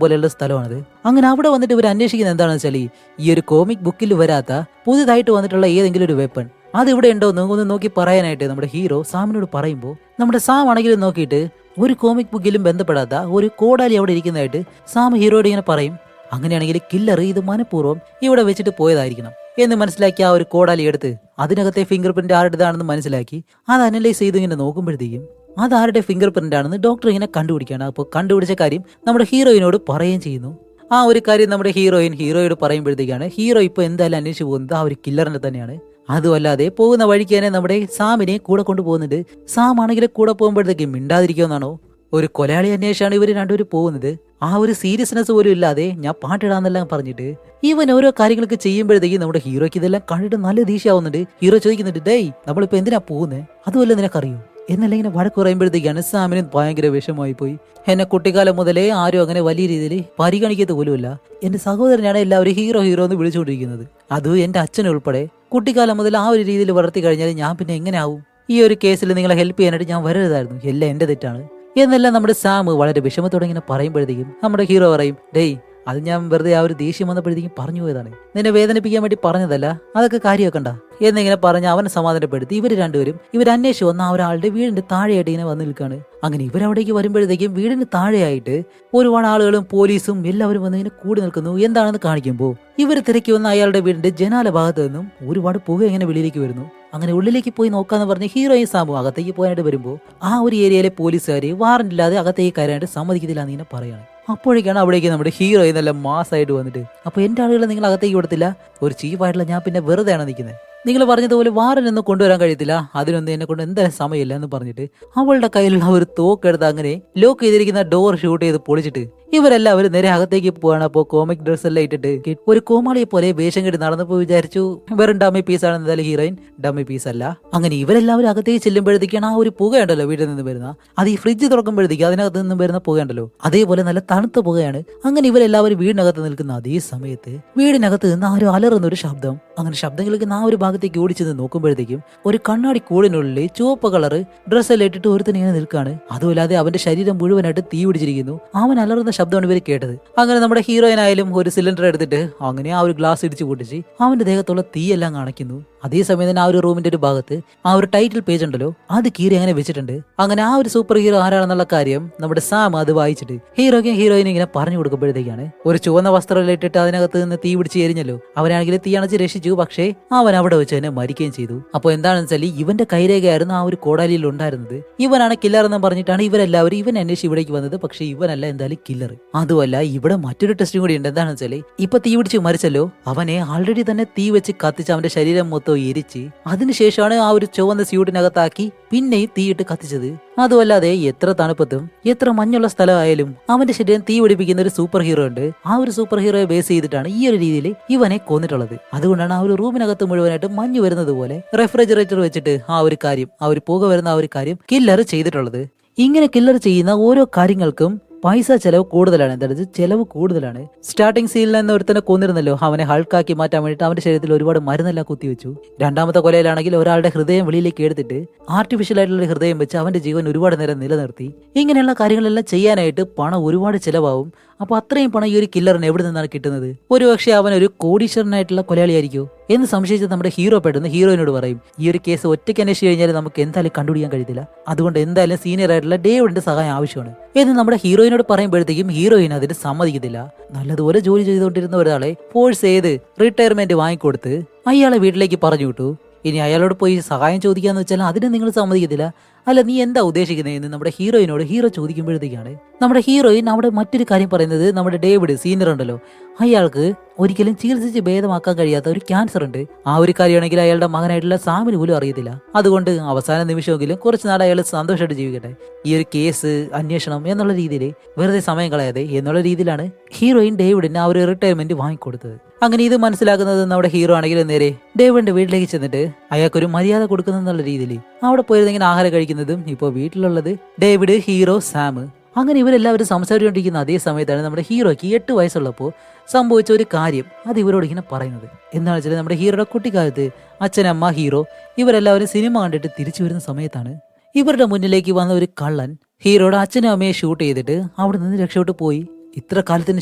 പോലെയുള്ള സ്ഥലമാണിത്. അങ്ങനെ അവിടെ വന്നിട്ട് ഇവർ അന്വേഷിക്കുന്നത് എന്താണെന്ന് വെച്ചാൽ ഈ ഒരു കോമിക് ബുക്കിൽ വരാത്ത പുതുതായിട്ട് വന്നിട്ടുള്ള ഏതെങ്കിലും ഒരു വെപ്പൺ അത് ഇവിടെ ഉണ്ടോ ഒന്ന് നോക്കി പറയാനായിട്ട് നമ്മുടെ ഹീറോ സാമിനോട് പറയുമ്പോൾ നമ്മുടെ സാം ആണെങ്കിലും നോക്കിയിട്ട് ഒരു കോമിക് ബുക്കിലും ബന്ധപ്പെടാത്ത ഒരു കോടാലി അവിടെ ഇരിക്കുന്നതായിട്ട് സാം ഹീറോയോട് ഇങ്ങനെ പറയും. അങ്ങനെയാണെങ്കിൽ കില്ലർ ഇത് മനഃപൂർവ്വം ഇവിടെ വെച്ചിട്ട് പോയതായിരിക്കണം എന്ന് മനസ്സിലാക്കി ആ ഒരു കോടാലി എടുത്ത് അതിനകത്തെ ഫിംഗർ പ്രിന്റ് ആരുടേതാണെന്ന് മനസ്സിലാക്കി അത് അനലൈസ് ചെയ്ത് ഇങ്ങനെ നോക്കുമ്പോഴത്തേക്കും അത് ആരുടെ ഫിംഗർ പ്രിന്റ് ആണെന്ന് ഡോക്ടർ ഇങ്ങനെ കണ്ടുപിടിക്കുകയാണ്. അപ്പോൾ കണ്ടുപിടിച്ച കാര്യം നമ്മുടെ ഹീറോയിനോട് പറയുകയും ചെയ്യുന്നു. ആ ഒരു കാര്യം നമ്മുടെ ഹീറോയോട് പറയുമ്പോഴത്തേക്കാണ് ഹീറോ ഇപ്പോൾ എന്തായാലും അന്വേഷിച്ച് പോകുന്നത് ആ ഒരു കില്ലറിനെ തന്നെയാണ്. അതുമല്ലാതെ പോകുന്ന വഴിക്ക് തന്നെ നമ്മുടെ സാമിനെ കൂടെ കൊണ്ടുപോകുന്നുണ്ട്. സാം ആണെങ്കിലും കൂടെ പോകുമ്പോഴത്തേക്കും മിണ്ടാതിരിക്കുമെന്നാണോ, ഒരു കൊലയാളി അന്വേഷിച്ചാണ് ഇവർ രണ്ടുപേരും പോകുന്നത്. ആ ഒരു സീരിയസ്നെസ് പോലും ഇല്ലാതെ ഞാൻ പാട്ടിടാന്നെല്ലാം പറഞ്ഞിട്ട് ഇവൻ ഓരോ കാര്യങ്ങളൊക്കെ ചെയ്യുമ്പോഴത്തേക്കും നമ്മുടെ ഹീറോയ്ക്ക് ഇതെല്ലാം കണ്ടിട്ട് നല്ല ദേഷ്യമാവുന്നുണ്ട്. ഹീറോ ചോദിക്കുന്നുണ്ട്, ഡേയ് നമ്മളിപ്പോ എന്തിനാ പോകുന്നത്, അതുമല്ല നിനക്കറിയൂ എന്നല്ല ഇങ്ങനെ വഴക്ക് പറയുമ്പോഴത്തേക്കാണ് സാമിന് ഭയങ്കര വിഷമമായി പോയി. എന്നെ കുട്ടിക്കാലം മുതലേ ആരും അങ്ങനെ വലിയ രീതിയിൽ പരിഗണിക്കത്ത് പോലുമില്ല. എന്റെ സഹോദരനാണ് എല്ലാവരും ഹീറോ എന്ന് വിളിച്ചുകൊണ്ടിരിക്കുന്നത്. അതും എന്റെ അച്ഛനുൾപ്പെടെ കുട്ടിക്കാലം മുതൽ ആ ഒരു രീതിയിൽ വളർത്തി കഴിഞ്ഞാൽ ഞാൻ പിന്നെ എങ്ങനെ ആവും? ഈ ഒരു കേസിൽ നിങ്ങളെ ഹെൽപ്പ് ചെയ്യാനായിട്ട് ഞാൻ വരരുതായിരുന്നു, എല്ലാം എന്റെ തെറ്റാണ് എന്നെല്ലാം നമ്മുടെ സാം വളരെ വിഷമത്തോടെ ഇങ്ങനെ പറയുമ്പോഴത്തേക്കും നമ്മുടെ ഹീറോ പറയും, ഡേയ് അത് ഞാൻ വെറുതെ ആ ഒരു ദേഷ്യം വന്നപ്പോഴത്തേക്കും പറഞ്ഞു പോയതാണ്, നിന്നെ വേദനിപ്പിക്കാൻ വേണ്ടി പറഞ്ഞതല്ല, അതൊക്കെ കാര്യമാക്കണ്ട എന്നിങ്ങനെ പറഞ്ഞ് അവനെ സമാധാനപ്പെടുത്തി ഇവർ രണ്ടുപേരും അന്വേഷിച്ച് വന്ന ആ ഒരാളുടെ വീടിന്റെ താഴെയായിട്ട് ഇങ്ങനെ വന്ന് നിൽക്കുകയാണ്. അങ്ങനെ ഇവരവിടേക്ക് വരുമ്പോഴത്തേക്കും വീടിന് താഴെയായിട്ട് ഒരുപാട് ആളുകളും പോലീസും എല്ലാവരും വന്ന് ഇങ്ങനെ കൂടി നിൽക്കുന്നു. എന്താണെന്ന് കാണിക്കുമ്പോൾ ഇവർ തിരക്കി വന്ന അയാളുടെ വീടിന്റെ ജനാല ഭാഗത്ത് നിന്നും ഒരുപാട് പുക ഇങ്ങനെ വെളിയിലേക്ക് വരുന്നു. അങ്ങനെ ഉള്ളിലേക്ക് പോയി നോക്കാന്ന് പറഞ്ഞ് ഹീറോയും സാമും അകത്തേക്ക് പോകാനായിട്ട് വരുമ്പോൾ ആ ഒരു ഏരിയയിലെ പോലീസുകാർ വാറന്റ് ഇല്ലാതെ അകത്തേക്ക് കയറാനായിട്ട് സമ്മതിക്കത്തില്ല എന്ന് ഇങ്ങനെ പറയാണ്. അപ്പോഴേക്കാണ് അവിടേക്ക് നമ്മുടെ ഹീറോ നല്ല മാസമായിട്ട് വന്നിട്ട്, അപ്പൊ എന്റെ ആളുകളെ നിങ്ങൾ അകത്തേക്ക് കൊടുത്തില്ല, ഒരു ചീഫായിട്ടുള്ള ഞാൻ പിന്നെ വെറുതെയാണ് നിൽക്കുന്നത്, നിങ്ങൾ പറഞ്ഞതുപോലെ വാറനൊന്നും കൊണ്ടുവരാൻ കഴിയത്തില്ല, അതിനൊന്നും എന്നെ കൊണ്ട് എന്തായാലും സമയമില്ല എന്ന് പറഞ്ഞിട്ട് അവളുടെ കയ്യിലുള്ള ഒരു തോക്കെടുത്ത് അങ്ങനെ ലോക്ക് ചെയ്തിരിക്കുന്ന ഡോർ ഷൂട്ട് ചെയ്ത് പൊളിച്ചിട്ട് ഇവരെല്ലാവരും നേരെ അകത്തേക്ക് പോവാണ്. അപ്പോൾ കോമിക് ഡ്രസ് എല്ലാം ഇട്ടിട്ട് ഒരു കോമാളിയെ പോലെ വേഷം കെട്ടി നടന്നപ്പോൾ വിചാരിച്ചു വെറും ഡമ്മി പീസ് ആണ്, എന്തായാലും ഹീറോയിൻ ഡമ്മി പീസ് അല്ല. അങ്ങനെ ഇവരെല്ലാവരും അകത്തേക്ക് ചെല്ലുമ്പോഴത്തേക്കാണ് ആ ഒരു പുകയുണ്ടല്ലോ വീട്ടിൽ നിന്ന് വരുന്ന, അത് ഈ ഫ്രിഡ്ജ് തുറക്കുമ്പോഴത്തേക്ക് അതിനകത്ത് നിന്ന് വരുന്ന പുകയുണ്ടല്ലോ, അതേപോലെ നല്ല തണുത്ത പുകയാണ്. അങ്ങനെ ഇവരെല്ലാവരും വീടിനകത്ത് നിൽക്കുന്ന അതേ സമയത്ത് വീടിനകത്ത് നിന്ന് ആ ഒരു അലറുന്ന ഒരു ശബ്ദം, അങ്ങനെ ശബ്ദം കേൾക്കുന്ന ആ ഒരു ഭാഗത്ത് ഭാഗത്തേക്ക് ഓടിച്ചെന്ന് നോക്കുമ്പോഴത്തേക്കും ഒരു കണ്ണാടി കൂടിനുള്ളിൽ ചുവപ്പ് കളറ് ഡ്രസ്സെല്ലാം ഇട്ടിട്ട് ഒരുത്തൻ ഇങ്ങനെ നിൽക്കാണ്. അതുമല്ലാതെ അവന്റെ ശരീരം മുഴുവനായിട്ട് തീ പിടിച്ചിരിക്കുന്നു. അവൻ അലറുന്ന ശബ്ദമാണ് ഇവർ കേട്ടത്. അങ്ങനെ നമ്മുടെ ഹീറോയിനായാലും ഒരു സിലിണ്ടർ എടുത്തിട്ട് അങ്ങനെ ആ ഒരു ഗ്ലാസ് ഇടിച്ചു പൊട്ടിച്ച് അവന്റെ ദേഹത്തുള്ള തീയെല്ലാം കാണിക്കുന്നു. അതേസമയം തന്നെ ആ ഒരു റൂമിന്റെ ഒരു ഭാഗത്ത് ആ ഒരു ടൈറ്റിൽ പേജ് ഉണ്ടല്ലോ, അത് കീറി അങ്ങനെ വെച്ചിട്ടുണ്ട്. അങ്ങനെ ആ ഒരു സൂപ്പർ ഹീറോ ആരാണെന്നുള്ള കാര്യം നമ്മുടെ സാം അത് വായിച്ചിട്ട് ഹീറോയ്ക്കും ഹീറോയിനും ഇങ്ങനെ പറഞ്ഞു കൊടുക്കുമ്പോഴത്തേക്കാണ് ഒരു ചുവന്ന വസ്ത്രം ഇട്ടിട്ട് അതിനകത്ത് നിന്ന് തീ പിടിച്ച് എരിഞ്ഞല്ലോ. അവനാണെങ്കിൽ തീ അണച്ച് രക്ഷിച്ചു. പക്ഷേ അവൻ അവിടെ വെച്ച് തന്നെ മരിക്കുകയും ചെയ്തു. അപ്പോൾ എന്താണെന്ന് വെച്ചാൽ ഇവന്റെ കൈരേഖയായിരുന്നു ആ ഒരു കോടാലിയിൽ ഉണ്ടായിരുന്നത്. ഇവനാണ് കില്ലർ എന്ന് പറഞ്ഞിട്ടാണ് ഇവരെല്ലാവരും ഇവൻ അന്വേഷിച്ച് ഇവിടേക്ക് വന്നത്. പക്ഷേ ഇവനല്ല എന്തായാലും കില്ലർ. അതുമല്ല ഇവിടെ മറ്റൊരു ടെസ്റ്റും കൂടി ഉണ്ട്. എന്താണെന്ന് വെച്ചാൽ ഇപ്പൊ തീ പിടിച്ച് മരിച്ചല്ലോ, അവനെ ആൾറെഡി തന്നെ തീ വെച്ച് കത്തിച്ച് അവന്റെ ശരീരം മൊത്തം എരിച്ച് അതിനുശേഷമാണ് ആ ഒരു ചുവന്ന സ്യൂട്ടിനകത്താക്കി പിന്നെയും തീയിട്ട് കത്തിച്ചത്. അതുമല്ലാതെ എത്ര തണുപ്പത്തും എത്ര മഞ്ഞുള്ള സ്ഥലമായാലും അവന്റെ ശരീരം തീ പിടിപ്പിക്കുന്ന ഒരു സൂപ്പർ ഹീറോ ഉണ്ട്. ആ ഒരു സൂപ്പർ ഹീറോയെ ബേസ് ചെയ്തിട്ടാണ് ഈ ഒരു രീതിയിൽ ഇവനെ കൊന്നിട്ടുള്ളത്. അതുകൊണ്ടാണ് ആ ഒരു റൂമിനകത്ത് മുഴുവനായിട്ട് മഞ്ഞ് വരുന്നത് പോലെ റെഫ്രിജറേറ്റർ വെച്ചിട്ട് ആ ഒരു കാര്യം, ആ ഒരു പുക വരുന്ന ആ ഒരു കാര്യം കില്ലർ ചെയ്തിട്ടുള്ളത്. ഇങ്ങനെ കില്ലർ ചെയ്യുന്ന ഓരോ കാര്യങ്ങൾക്കും പൈസ ചെലവ് കൂടുതലാണ്. എന്തായത് ചെലവ് കൂടുതലാണ്. സ്റ്റാർട്ടിംഗ് സീനിൽ നിന്ന് ഒരുത്തനെ കൊന്നിരുന്നല്ലോ, അവനെ ഹൾക്കാക്കി മാറ്റാൻ വേണ്ടിയിട്ട് അവന്റെ ശരീരത്തിൽ ഒരുപാട് മരുന്നെല്ലാം കുത്തിവെച്ചു. രണ്ടാമത്തെ കൊലയിലാണെങ്കിൽ ഒരാളുടെ ഹൃദയം വെളിയിലേക്ക് എടുത്തിട്ട് ആർട്ടിഫിഷ്യൽ ആയിട്ടുള്ള ഹൃദയം വെച്ച് അവന്റെ ജീവൻ ഒരുപാട് നേരം നിലനിർത്തി. ഇങ്ങനെയുള്ള കാര്യങ്ങളെല്ലാം ചെയ്യാനായിട്ട് പണം ഒരുപാട് ചെലവാകും. അപ്പൊ അത്രയും പണം ഈ ഒരു കില്ലറിന് എവിടെ നിന്നാണ് കിട്ടുന്നത്? ഒരുപക്ഷെ അവൻ ഒരു കോടീശ്വരനായിട്ടുള്ള കൊലയാളിയായിരിക്കോ എന്ന് സംശയിച്ച് നമ്മുടെ ഹീറോ പെട്ടെന്ന് ഹീറോയിനോട് പറയും, ഈ ഒരു കേസ് ഒറ്റയ്ക്ക് അന്വേഷിച്ച് കഴിഞ്ഞാൽ നമുക്ക് എന്തായാലും കണ്ടുപിടിക്കാൻ കഴിയത്തില്ല, അതുകൊണ്ട് എന്തായാലും സീനിയർ ആയിട്ടുള്ള ഡേവിഡിന്റെ സഹായം ആവശ്യമാണ് എന്ന് നമ്മുടെ ഹീറോയിനോട് പറയുമ്പോഴത്തേക്കും ഹീറോയിൻ അതിന് സമ്മതിക്കത്തില്ല. നല്ലതുപോലെ ജോലി ചെയ്തുകൊണ്ടിരുന്ന ഒരാളെ ഫോഴ്സ് ചെയ്ത് റിട്ടയർമെന്റ് വാങ്ങിക്കൊടുത്ത് അയാളെ വീട്ടിലേക്ക് പറഞ്ഞു വിട്ടു. ഇനി അയാളോട് പോയി സഹായം ചോദിക്കാന്ന് വെച്ചാൽ അതിന് നിങ്ങൾ സമ്മതിക്കത്തില്ല. അല്ല, നീ എന്താ ഉദ്ദേശിക്കുന്നതെന്ന് നമ്മുടെ ഹീറോയിനോട് ഹീറോ ചോദിക്കുമ്പോഴത്തേക്കാണ് നമ്മുടെ ഹീറോയിൻ അവിടെ മറ്റൊരു കാര്യം പറയുന്നത്, നമ്മുടെ ഡേവിഡ് സീനിയർ ഉണ്ടല്ലോ, അയാൾക്ക് ഒരിക്കലും ചികിത്സിച്ച് ഭേദമാക്കാൻ കഴിയാത്ത ഒരു ക്യാൻസർ ഉണ്ട്. ആ ഒരു കാര്യമാണെങ്കിൽ അയാളുടെ മകനായിട്ടുള്ള സാമിന് പോലും അറിയത്തില്ല. അതുകൊണ്ട് അവസാന നിമിഷമെങ്കിലും കുറച്ച് നാൾ അയാൾ സന്തോഷമായിട്ട് ജീവിക്കട്ടെ, ഈ ഒരു കേസ് അന്വേഷണം എന്നുള്ള രീതിയിൽ വെറുതെ സമയം കളയാതെ എന്നുള്ള രീതിയിലാണ് ഹീറോയിൻ ഡേവിഡിന് ആ ഒരു റിട്ടയർമെന്റ് വാങ്ങിക്കൊടുത്തത്. അങ്ങനെ ഇത് മനസ്സിലാക്കുന്നത് നമ്മുടെ ഹീറോ ആണെങ്കിൽ നേരെ ഡേവിഡിന്റെ വീട്ടിലേക്ക് ചെന്നിട്ട് അയാൾക്കൊരു മര്യാദ കൊടുക്കുന്നുള്ള രീതിയിൽ അവിടെ പോയിരുന്നെങ്കിൽ ആഹാരം കഴിക്കുന്നതും ഇപ്പോൾ വീട്ടിലുള്ളത് ഡേവിഡ്, ഹീറോ, സാം. അങ്ങനെ ഇവരെല്ലാവരും സംസാരിച്ചുകൊണ്ടിരിക്കുന്ന അതേ സമയത്താണ് നമ്മുടെ ഹീറോയ്ക്ക് 8 വയസ്സുള്ളപ്പോൾ സംഭവിച്ച ഒരു കാര്യം അത് ഇവരോട് ഇങ്ങനെ പറയുന്നത്. എന്താണെന്ന് വെച്ചാൽ നമ്മുടെ ഹീറോയുടെ കുട്ടിക്കാലത്ത് അച്ഛനമ്മ, ഹീറോ ഇവരെല്ലാവരും സിനിമ കണ്ടിട്ട് തിരിച്ചു വരുന്ന സമയത്താണ് ഇവരുടെ മുന്നിലേക്ക് വന്ന ഒരു കള്ളൻ ഹീറോയുടെ അച്ഛനും അമ്മയെ ഷൂട്ട് ചെയ്തിട്ട് അവിടെ നിന്ന് രക്ഷപ്പെട്ടു പോയി. ഇത്ര കാലത്തിന്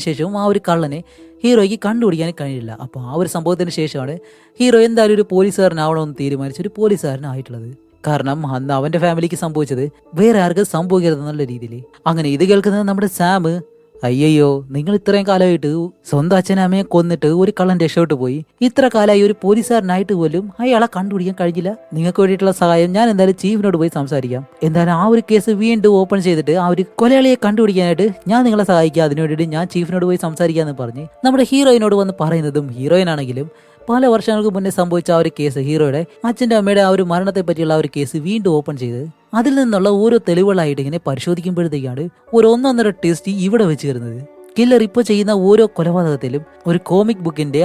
ശേഷവും ആ ഒരു കള്ളനെ ഹീറോയ്ക്ക് കണ്ടുപിടിക്കാൻ കഴിയില്ല. അപ്പോൾ ആ ഒരു സംഭവത്തിന് ശേഷമാണ് ഹീറോ എന്തായാലും ഒരു പോലീസുകാരനാവണമെന്ന് തീരുമാനിച്ച് ഒരു പോലീസുകാരനായിട്ടുള്ളത്. കാരണം അന്ന് അവന്റെ ഫാമിലിക്ക് സംഭവിച്ചത് വേറെ ആർക്കും സംഭവിക്കരുതെന്നുള്ള രീതിയിൽ. അങ്ങനെ ഇത് കേൾക്കുന്നത് നമ്മുടെ സാം, അയ്യോ നിങ്ങൾ ഇത്രയും കാലമായിട്ട് സ്വന്തം അച്ഛനും അമ്മയെ കൊന്നിട്ട് ഒരു കള്ളൻ രക്ഷപ്പെട്ടു പോയി, ഇത്ര കാലമായി ഒരു പോലീസുകാരനായിട്ട് പോലും അയാളെ കണ്ടുപിടിക്കാൻ കഴിഞ്ഞില്ല. നിങ്ങൾക്ക് വേണ്ടിയിട്ടുള്ള സഹായം ഞാൻ എന്തായാലും ചീഫിനോട് പോയി സംസാരിക്കാം. എന്തായാലും ആ ഒരു കേസ് വീണ്ടും ഓപ്പൺ ചെയ്തിട്ട് ആ ഒരു കൊലയാളിയെ കണ്ടുപിടിക്കാനായിട്ട് ഞാൻ നിങ്ങളെ സഹായിക്കാം, അതിനു വേണ്ടിയിട്ട് ഞാൻ ചീഫിനോട് പോയി സംസാരിക്കാന്ന് പറഞ്ഞ് നമ്മുടെ ഹീറോയിനോട് വന്ന് പറയുന്നതും ഹീറോയിനാണെങ്കിലും പല വർഷങ്ങൾക്ക് മുന്നേ സംഭവിച്ച ആ ഒരു കേസ്, ഹീറോയുടെ അച്ഛൻ്റെ അമ്മയുടെ ആ ഒരു മരണത്തെ പറ്റിയുള്ള ആ ഒരു കേസ് വീണ്ടും ഓപ്പൺ ചെയ്ത് അതിൽ നിന്നുള്ള ഓരോ തെളിവുകളായിട്ട് ഇങ്ങനെ പരിശോധിക്കുമ്പോഴത്തേക്കാണ് ഒരു ഒന്നൊന്നര ടെസ്റ്റ് ഇവിടെ വെച്ച് തരുന്നത്. കില്ലർ ഇപ്പോൾ ചെയ്യുന്ന ഓരോ കൊലപാതകത്തിലും ഒരു കോമിക് ബുക്കിന്റെ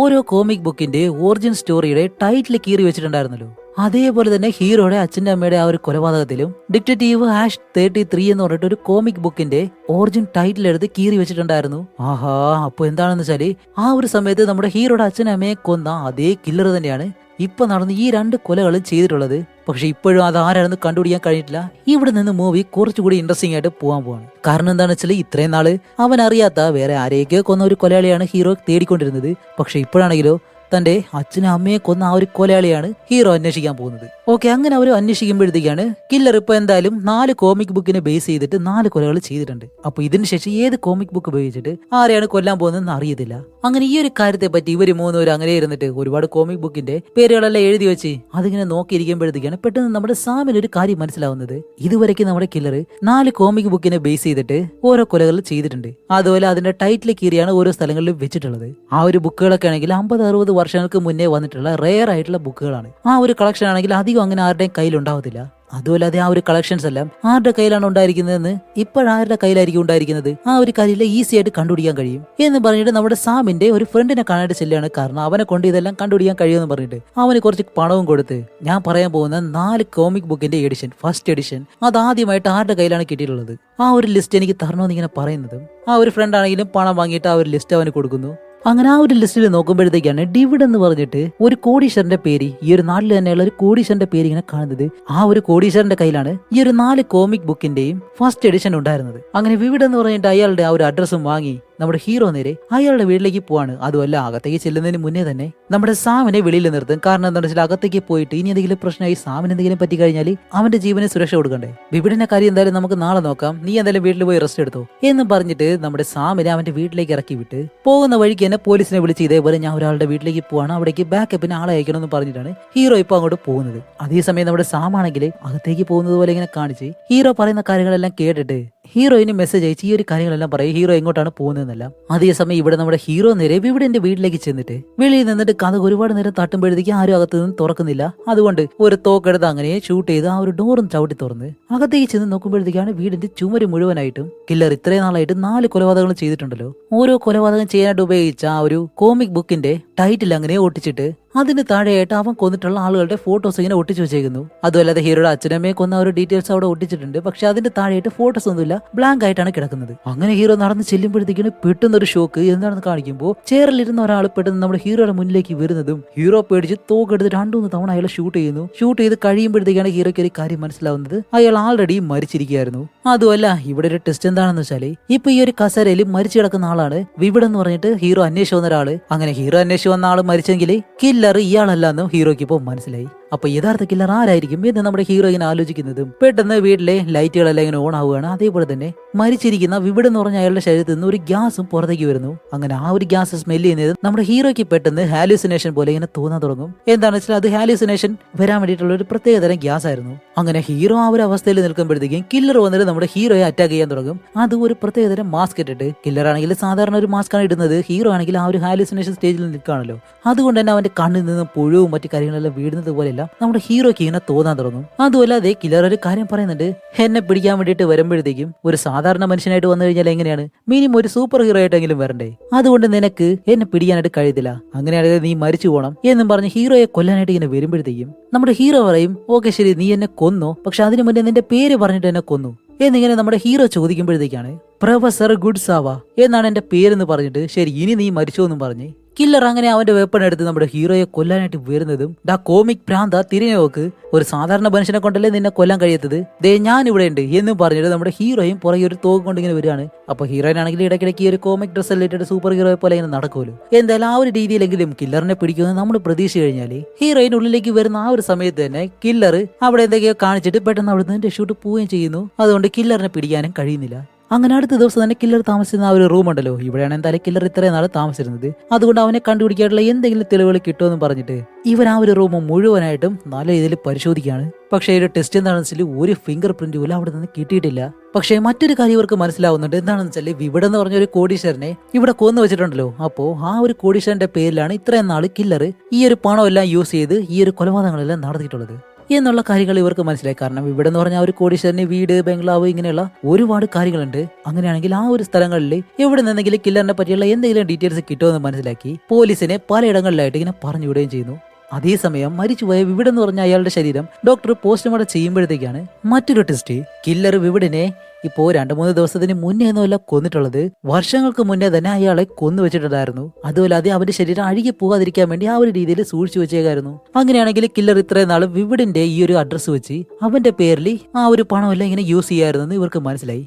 ഓരോ കോമിക് ബുക്കിന്റെ ഒറിജിൻ സ്റ്റോറിയുടെ ടൈറ്റിൽ കീറി വെച്ചിട്ടുണ്ടായിരുന്നല്ലോ, അതേപോലെ തന്നെ ഹീറോയുടെ അച്ഛൻ്റെ അമ്മയുടെ ആ ഒരു കൊലപാതകത്തിലും ഡിറ്റക്റ്റീവ് #33 എന്ന് പറഞ്ഞിട്ട് ഒരു കോമിക് ബുക്കിന്റെ ഒറിജിൻ ടൈറ്റിൽ എടുത്ത് കീറി വെച്ചിട്ടുണ്ടായിരുന്നു. ആഹാ, അപ്പൊ എന്താണെന്ന് വെച്ചാല് ആ ഒരു സമയത്ത് നമ്മുടെ ഹീറോയുടെ അച്ഛനും അമ്മയെ കൊന്ന അതേ കില്ലർ തന്നെയാണ് ഇപ്പൊ നടന്ന് ഈ 2 കൊലകളും ചെയ്തിട്ടുള്ളത്. പക്ഷെ ഇപ്പോഴും അത് ആരാണെന്ന് കണ്ടുപിടിക്കാൻ കഴിഞ്ഞിട്ടില്ല. ഇവിടെ നിന്ന് മൂവി കുറച്ചുകൂടി ഇൻട്രസ്റ്റിംഗ് ആയിട്ട് പോകാൻ പോവാണ്. കാരണം എന്താണെന്ന് വെച്ചാൽ ഇത്രയും നാള് അവൻ അറിയാത്ത വേറെ ആരെയൊക്കെ കൊന്ന ഒരു കൊലയാളിയാണ് ഹീറോ തേടിക്കൊണ്ടിരുന്നത്. പക്ഷെ ഇപ്പോഴാണെങ്കിലോ തന്റെ അച്ഛനും അമ്മയെ കൊന്ന ആ ഒരു കൊലയാളിയാണ് ഹീറോ അന്വേഷിക്കാൻ പോകുന്നത്. ഓക്കെ, അങ്ങനെ അവർ അന്വേഷിക്കുമ്പോഴത്തേക്കാണ് കില്ലർ ഇപ്പൊ എന്തായാലും 4 കോമിക് ബുക്കിനെ ബേസ് ചെയ്തിട്ട് 4 കൊലകൾ ചെയ്തിട്ടുണ്ട്. അപ്പൊ ഇതിന് ശേഷം ഏത് കോമിക് ബുക്ക് ഉപയോഗിച്ചിട്ട് ആരെയാണ് കൊല്ലാൻ പോകുന്നതെന്ന് അറിയത്തില്ല. അങ്ങനെ ഈ ഒരു കാര്യത്തെ പറ്റി ഇവര് 3 പേരും അങ്ങനെ ഇരുന്നിട്ട് ഒരുപാട് കോമിക് ബുക്കിന്റെ പേരുകളെല്ലാം എഴുതി വെച്ച് അതിങ്ങനെ നോക്കിയിരിക്കുമ്പോഴത്തേക്കാണ് പെട്ടെന്ന് നമ്മുടെ സാമിന് ഒരു കാര്യം മനസ്സിലാവുന്നത്. ഇതുവരെയ്ക്ക് നമ്മുടെ കില്ലർ 4 കോമിക് ബുക്കിനെ ബേസ് ചെയ്തിട്ട് ഓരോ കൊലകൾ ചെയ്തിട്ടുണ്ട്. അതുപോലെ അതിന്റെ ടൈറ്റിൽ കീറിയാണ് ഓരോ സ്ഥലങ്ങളിലും വെച്ചിട്ടുള്ളത്. ആ ഒരു ബുക്കുകളൊക്കെ ആണെങ്കിൽ 50-60 വർഷങ്ങൾക്ക് മുന്നേ വന്നിട്ടുള്ള റെയർ ആയിട്ടുള്ള ബുക്കുകളാണ്. ആ ഒരു കളക്ഷൻ ആണെങ്കിൽ അധികം അങ്ങനെ ആരുടെയും കയ്യിലുണ്ടാവത്തില്ല. അതുമല്ലാതെ ആ ഒരു കളക്ഷൻസ് എല്ലാം ആരുടെ കയ്യിലാണ് ഉണ്ടായിരിക്കുന്നതെന്ന് ഇപ്പോഴാരുടെ കയ്യിലായിരിക്കും ഉണ്ടായിരിക്കുന്നത് ആ ഒരു കാര്യത്തിൽ ഈസി ആയിട്ട് കണ്ടുപിടിക്കാൻ കഴിയും എന്ന് പറഞ്ഞിട്ട് നമ്മുടെ സാമിന്റെ ഒരു ഫ്രണ്ടിനെ കാണാനായിട്ട് ചെല്ലുകയാണ്. കാരണം അവനെ കൊണ്ട് ഇതെല്ലാം കണ്ടുപിടിക്കാൻ കഴിയുമെന്ന് പറഞ്ഞിട്ട് അവന് കുറച്ച് പണവും കൊടുത്ത് ഞാൻ പറയാൻ പോകുന്ന 4 കോമിക് ബുക്കിന്റെ എഡിഷൻ, ഫസ്റ്റ് എഡിഷൻ അത് ആദ്യമായിട്ട് ആരുടെ കയ്യിലാണ് കിട്ടിയിട്ടുള്ളത് ആ ഒരു ലിസ്റ്റ് എനിക്ക് തരണമെന്ന് ഇങ്ങനെ പറയുന്നതും ആ ഒരു ഫ്രണ്ട് ആണെങ്കിലും പണം വാങ്ങിയിട്ട് ആ ഒരു ലിസ്റ്റ് അവന് കൊടുക്കുന്നു. അങ്ങനെ ആ ഒരു ലിസ്റ്റിൽ നോക്കുമ്പോഴത്തേക്കാണ് ഡിവിഡ് എന്ന് പറഞ്ഞിട്ട് ഒരു കോടീശ്വരന്റെ പേര്, ഈ ഒരു നാട്ടിൽ തന്നെയുള്ള ഒരു കോടീശ്വരന്റെ പേര് ഇങ്ങനെ കാണുന്നത്. ആ ഒരു കോടീശ്വരന്റെ കയ്യിലാണ് ഈ ഒരു 4 കോമിക് ബുക്കിന്റെയും ഫസ്റ്റ് എഡിഷൻ ഉണ്ടായിരുന്നത്. അങ്ങനെ വിവിഡ് എന്ന് പറഞ്ഞിട്ട് അയാളുടെ ആ ഒരു അഡ്രസ്സും വാങ്ങി നമ്മുടെ ഹീറോ നേരെ അയാളുടെ വീട്ടിലേക്ക് പോവാണ്. അതുമല്ല, അകത്തേക്ക് ചെല്ലുന്നതിന് മുന്നേ തന്നെ നമ്മുടെ സാമിനെ വെളിയിൽ നിർത്തും. കാരണം എന്താണെന്ന് വെച്ചാൽ അകത്തേക്ക് പോയിട്ട് ഇനി എന്തെങ്കിലും പ്രശ്നമായി സാമിന് എന്തെങ്കിലും പറ്റി കഴിഞ്ഞാൽ അവന്റെ ജീവന് സുരക്ഷ കൊടുക്കണ്ടേ. വിവിഡിന്റെ കാര്യം എന്തായാലും നമുക്ക് നാളെ നോക്കാം, നീ എന്തായാലും വീട്ടിൽ പോയി റെസ്റ്റ് എടുത്തോ എന്ന് പറഞ്ഞിട്ട് നമ്മുടെ സാമിനെ അവന്റെ വീട്ടിലേക്ക് ഇറക്കി വിട്ട് പോകുന്ന വഴിക്ക് തന്നെ പോലീസിനെ വിളിച്ച് ഇതേപോലെ ഞാൻ ഒരാളുടെ വീട്ടിലേക്ക് പോവാണ്, അവിടേക്ക് ബാക്കപ്പിന് ആളെ അയക്കണം എന്ന് പറഞ്ഞിട്ടാണ് ഹീറോ ഇപ്പൊ അങ്ങോട്ട് പോകുന്നത്. അതേസമയം നമ്മുടെ സാമാണെങ്കിൽ അകത്തേക്ക് പോകുന്നത് പോലെ ഇങ്ങനെ കാണിച്ച് ഹീറോ പറയുന്ന കാര്യങ്ങളെല്ലാം കേട്ടിട്ട് ഹീറോയിന് മെസ്സേജ് അയച്ച് ഈ ഒരു കാര്യങ്ങളെല്ലാം പറയും ഹീറോ എങ്ങോട്ടാണ് പോകുന്നതെന്നല്ല. അതേസമയം ഇവിടെ നമ്മുടെ ഹീറോ നേരെ വിവിഡിന്റെ വീട്ടിലേക്ക് ചെന്നിട്ട് വെളിയിൽ നിന്നിട്ട് കഥ ഒരുപാട് നേരം തട്ടുമ്പോഴത്തേക്ക് ആരും അകത്ത് നിന്ന് തുറക്കുന്നില്ല. അതുകൊണ്ട് ഒരു തോക്കെടുത്ത് അങ്ങനെ ഷൂട്ട് ചെയ്ത് ആ ഒരു ഡോറും ചവിട്ടി തുറന്ന് അകത്തേക്ക് ചെന്ന് നോക്കുമ്പോഴത്തേക്കാണ് വീടിന്റെ ചുമര് മുഴുവനായിട്ടും കില്ലർ ഇത്രയും നാളായിട്ട് 4 കൊലപാതകങ്ങൾ ചെയ്തിട്ടുണ്ടല്ലോ. ഓരോ കൊലപാതകം ചെയ്യാനായിട്ട് ഉപയോഗിച്ച ആ ഒരു കോമിക് ബുക്കിന്റെ ടൈറ്റിൽ അങ്ങനെ ഒട്ടിച്ചിട്ട് അതിന് താഴെയായിട്ട് അവൻ കൊന്നിട്ടുള്ള ആളുകളുടെ ഫോട്ടോസ് ഇങ്ങനെ ഒട്ടിച്ചു വെച്ചേക്കുന്നു. അതുമല്ലാതെ ഹീറോയുടെ അച്ഛനമ്മയെ കൊന്ന ഒരു ഡീറ്റെയിൽസ് അവിടെ ഒട്ടിച്ചിട്ടുണ്ട്. പക്ഷെ അതിന്റെ താഴെയായിട്ട് ഫോട്ടോസ് ഒന്നുമില്ല, ബ്ലാങ്ക് ആയിട്ടാണ് കിടക്കുന്നത്. അങ്ങനെ ഹീറോ നടന്ന് ചെല്ലുമ്പോഴത്തേക്കും പെട്ടെന്നൊരു ഷോക്ക് എന്താണെന്ന് കാണിക്കുമ്പോൾ ചെയറിലിരുന്ന ഒരാൾ പെട്ടെന്ന് നമ്മുടെ ഹീറോയുടെ മുന്നിലേക്ക് വരുന്നതും ഹീറോ പേടിച്ച് തോക്കെടുത്ത് 2-3 തവണ അയാളെ ഷൂട്ട് ചെയ്യുന്നു. ഷൂട്ട് ചെയ്ത് കഴിയുമ്പോഴത്തേക്കാണ് ഹീറോയ്ക്ക് ഒരു കാര്യം മനസ്സിലാവുന്നത്, അയാൾ ആൾറെഡി മരിച്ചിരിക്കുകയായിരുന്നു. അതുമല്ല, ഇവിടെ ഒരു ടെസ്റ്റ് എന്താണെന്ന് വെച്ചാല് ഇപ്പൊ ഈ ഒരു കസേരയിൽ മരിച്ചു കിടക്കുന്ന ആളാണ് വിവിഡ് എന്ന് പറഞ്ഞിട്ട് ഹീറോ അന്വേഷിച്ചു വന്ന ഒരാള്. അങ്ങനെ ഹീറോ അന്വേഷിച്ചു വന്ന ആള് മരിച്ചെങ്കിൽ കില്ലർ ഇയാളല്ലെന്നും ഹീറോയ്ക്ക് ഇപ്പോൾ മനസ്സിലായി. അപ്പൊ യഥാർത്ഥ കില്ലർ ആരായിരിക്കും എന്ന് നമ്മുടെ ഹീറോ ഇങ്ങനെ ആലോചിക്കുന്നതും പെട്ടെന്ന് വീട്ടിലെ ലൈറ്റുകളെല്ലാം ഇങ്ങനെ ഓൺ ആവുകയാണ്. അതേപോലെ തന്നെ മരിച്ചിരിക്കുന്ന വിവിഡ് എന്ന് പറഞ്ഞ അയാളുടെ ശരീരത്തിൽ നിന്ന് ഒരു ഗ്യാസും പുറത്തേക്ക് വരുന്നു. അങ്ങനെ ആ ഒരു ഗ്യാസ് സ്മെല് ചെയ്യുന്നത് നമ്മുടെ ഹീറോയ്ക്ക് പെട്ടെന്ന് ഹാലൂസിനേഷൻ പോലെ ഇങ്ങനെ തോന്നാൻ തുടങ്ങും. എന്താണെന്ന് വെച്ചാൽ അത് ഹാലൂസിനേഷൻ വരാൻ വേണ്ടിയിട്ടുള്ള ഒരു പ്രത്യേകതരം ഗ്യാസ് ആയിരുന്നു. അങ്ങനെ ഹീറോ ആ ഒരു അവസ്ഥയിൽ നിൽക്കുമ്പോഴത്തേക്കും കില്ലർ വന്നിട്ട് നമ്മുടെ ഹീറോയെ അറ്റാക്ക് ചെയ്യാൻ തുടങ്ങും. അത് ഒരു പ്രത്യേകതരം മാസ്ക് ഇട്ടിട്ട്, കില്ലർ ആണെങ്കിൽ സാധാരണ ഒരു മാസ്ക് ആണ് ഇടുന്നത്, ഹീറോ ആണെങ്കിൽ ആ ഒരു ഹാലൂസിനേഷൻ സ്റ്റേജിൽ നിൽക്കുകയാണല്ലോ. അതുകൊണ്ട് തന്നെ അവന്റെ കണ്ണിൽ നിന്ന് പുഴുവും മറ്റു കാര്യങ്ങളെല്ലാം വീഴുന്നത് പോലെയല്ല നമ്മുടെ ഹീറോയ്ക്ക് ഇങ്ങനെ തോന്നാൻ തുടങ്ങും. അതുമല്ലാതെ കില്ലർ ഒരു കാര്യം പറയുന്നുണ്ട്, എന്നെ പിടിക്കാൻ വേണ്ടിയിട്ട് വരുമ്പോഴത്തേക്കും ഒരു സാധാരണ മനുഷ്യനായിട്ട് വന്നു കഴിഞ്ഞാൽ എങ്ങനെയാണ്, മിനിമം ഒരു സൂപ്പർ ഹീറോ ആയിട്ടെങ്കിലും വരണ്ടേ, അതുകൊണ്ട് നിനക്ക് എന്നെ പിടിക്കാനായിട്ട് കഴിയത്തില്ല, അങ്ങനെയാണെങ്കിൽ നീ മരിച്ചു പോകണം എന്നും പറഞ്ഞ് ഹീറോയെ കൊല്ലാനായിട്ട് ഇങ്ങനെ വരുമ്പോഴത്തേക്കും നമ്മുടെ ഹീറോ പറയും, ഓക്കെ ശരി നീ എന്നെ കൊന്നു, പക്ഷെ അതിനു മുന്നേ നിന്റെ പേര് പറഞ്ഞിട്ട് എന്നെ കൊന്നു എന്നിങ്ങനെ നമ്മുടെ ഹീറോ ചോദിക്കുമ്പോഴത്തേക്കാണ് പ്രൊഫസർ ഗുഡ്സാവ എന്നാണ് എന്റെ പേരെന്ന് പറഞ്ഞിട്ട് ശരി ഇനി നീ മരിച്ചോ എന്നും പറഞ്ഞ് കില്ലർ അങ്ങനെ അവന്റെ വെപ്പൺ എടുത്ത് നമ്മുടെ ഹീറോയെ കൊല്ലാനായിട്ട് വരുന്നതും ഡാ കോമിക് പ്രാന്ത തിരിഞ്ഞു നോക്ക്, ഒരു സാധാരണ മനുഷ്യനെ കൊണ്ടല്ലേ നിന്നെ കൊല്ലാൻ കഴിയത്തത്, ദേ ഞാൻ ഇവിടെ ഉണ്ട് എന്നും പറഞ്ഞിട്ട് നമ്മുടെ ഹീറോയും പുറകെ ഒരു തോക്ക് കൊണ്ടിങ്ങനെ വരികയാണ്. അപ്പൊ ഹീറോയിൻ ആണെങ്കിൽ ഇടയ്ക്കിടയ്ക്ക് ഒരു കോമിക് ഡ്രസ് റിലേറ്റഡ് സൂപ്പർ ഹീറോയെ പോലെ ഇങ്ങനെ നടക്കുമല്ലോ. എന്തായാലും ആ ഒരു രീതിയിലെങ്കിലും കില്ലറിനെ പിടിക്കുമെന്ന് നമ്മൾ പ്രതീക്ഷിച്ചു കഴിഞ്ഞാല് ഹീറോയിൻ ഉള്ളിലേക്ക് വരുന്ന ആ ഒരു സമയത്ത് തന്നെ കില്ലർ അവിടെ എന്തൊക്കെയോ കാണിച്ചിട്ട് പെട്ടെന്ന് അവിടെ നിന്ന് രക്ഷോട്ട് പോവുകയും ചെയ്യുന്നു. അതുകൊണ്ട് കില്ലറിനെ പിടിക്കാനും കഴിയുന്നില്ല. അങ്ങനെ അടുത്ത ദിവസം തന്നെ കില്ലർ താമസിക്കുന്ന ആ ഒരു റൂം ഉണ്ടല്ലോ, ഇവിടെയാണ് എന്തായാലും കില്ലർ ഇത്രയും നാൾ താമസിച്ചിരുന്നത്. അതുകൊണ്ട് അവനെ കണ്ടുപിടിക്കാനുള്ള എന്തെങ്കിലും തെളിവുകൾ കിട്ടുമെന്ന് പറഞ്ഞിട്ട് ഇവൻ ആ ഒരു റൂം മുഴുവനായിട്ടും നല്ല രീതിയിൽ പരിശോധിക്കുകയാണ്. പക്ഷേ ഒരു ടെസ്റ്റ് എന്താണെന്ന് വെച്ചാൽ ഒരു ഫിംഗർ പ്രിന്റ് പോലും അവിടെ നിന്ന് കിട്ടിയിട്ടില്ല. പക്ഷേ മറ്റൊരു കാര്യം ഇവർക്ക് മനസ്സിലാവുന്നുണ്ട്, എന്താണെന്ന് വെച്ചാൽ വിവിഡ് എന്ന് പറഞ്ഞ ഒരു കോടീശ്വരനെ ഇവിടെ കൊന്നു വെച്ചിട്ടുണ്ടല്ലോ. അപ്പോ ആ ഒരു കോടീശ്വരന്റെ പേരിലാണ് ഇത്രയും നാൾ കില്ലർ ഈ ഒരു പണം എല്ലാം യൂസ് ചെയ്ത് ഈ ഒരു കൊലപാതകങ്ങളെല്ലാം നടത്തിയിട്ടുള്ളത് എന്നുള്ള കാര്യങ്ങൾ ഇവർക്ക് മനസ്സിലായി. കാരണം ഇവിടെ എന്ന് പറഞ്ഞാൽ ഒരു കോടീശ്വരന് വീട്, ബംഗ്ലാവ്, ഇങ്ങനെയുള്ള ഒരുപാട് കാര്യങ്ങളുണ്ട്. അങ്ങനെയാണെങ്കിൽ ആ ഒരു സ്ഥലങ്ങളിൽ എവിടെ നിന്നെങ്കിലും കില്ലറിനെ പറ്റിയുള്ള എന്തെങ്കിലും ഡീറ്റെയിൽസ് കിട്ടുമെന്ന് മനസ്സിലാക്കി പോലീസിനെ പലയിടങ്ങളിലായിട്ട് ഇങ്ങനെ പറഞ്ഞുവിടുകയും ചെയ്യുന്നു. അതേസമയം മരിച്ചുപോയ വിവിഡ് എന്ന് പറഞ്ഞ അയാളുടെ ശരീരം ഡോക്ടർ പോസ്റ്റ്മോർട്ടം ചെയ്യുമ്പോഴത്തേക്കാണ് മറ്റൊരു ടെസ്റ്റ്. കില്ലർ വിവിഡിനെ ഇപ്പോ 2-3 ദിവസത്തിന് മുന്നേ ഒന്നുമല്ല കൊന്നിട്ടുള്ളത്, വർഷങ്ങൾക്ക് മുന്നേ തന്നെ അയാളെ കൊന്നു വെച്ചിട്ടുണ്ടായിരുന്നു. അതുമല്ലാതെ അവന്റെ ശരീരം അഴുകി പോകാതിരിക്കാൻ വേണ്ടി ആ ഒരു രീതിയിൽ സൂക്ഷിച്ചു വെച്ചേക്കായിരുന്നു. അങ്ങനെയാണെങ്കിൽ കില്ലർ ഇത്രയും നാൾ വിവിഡിന്റെ ഈ ഒരു അഡ്രസ്സ് വെച്ച് അവന്റെ പേരിൽ ആ ഒരു പണമെല്ലാം ഇങ്ങനെ യൂസ് ചെയ്യാമായിരുന്നു ഇവർക്ക് മനസ്സിലായി.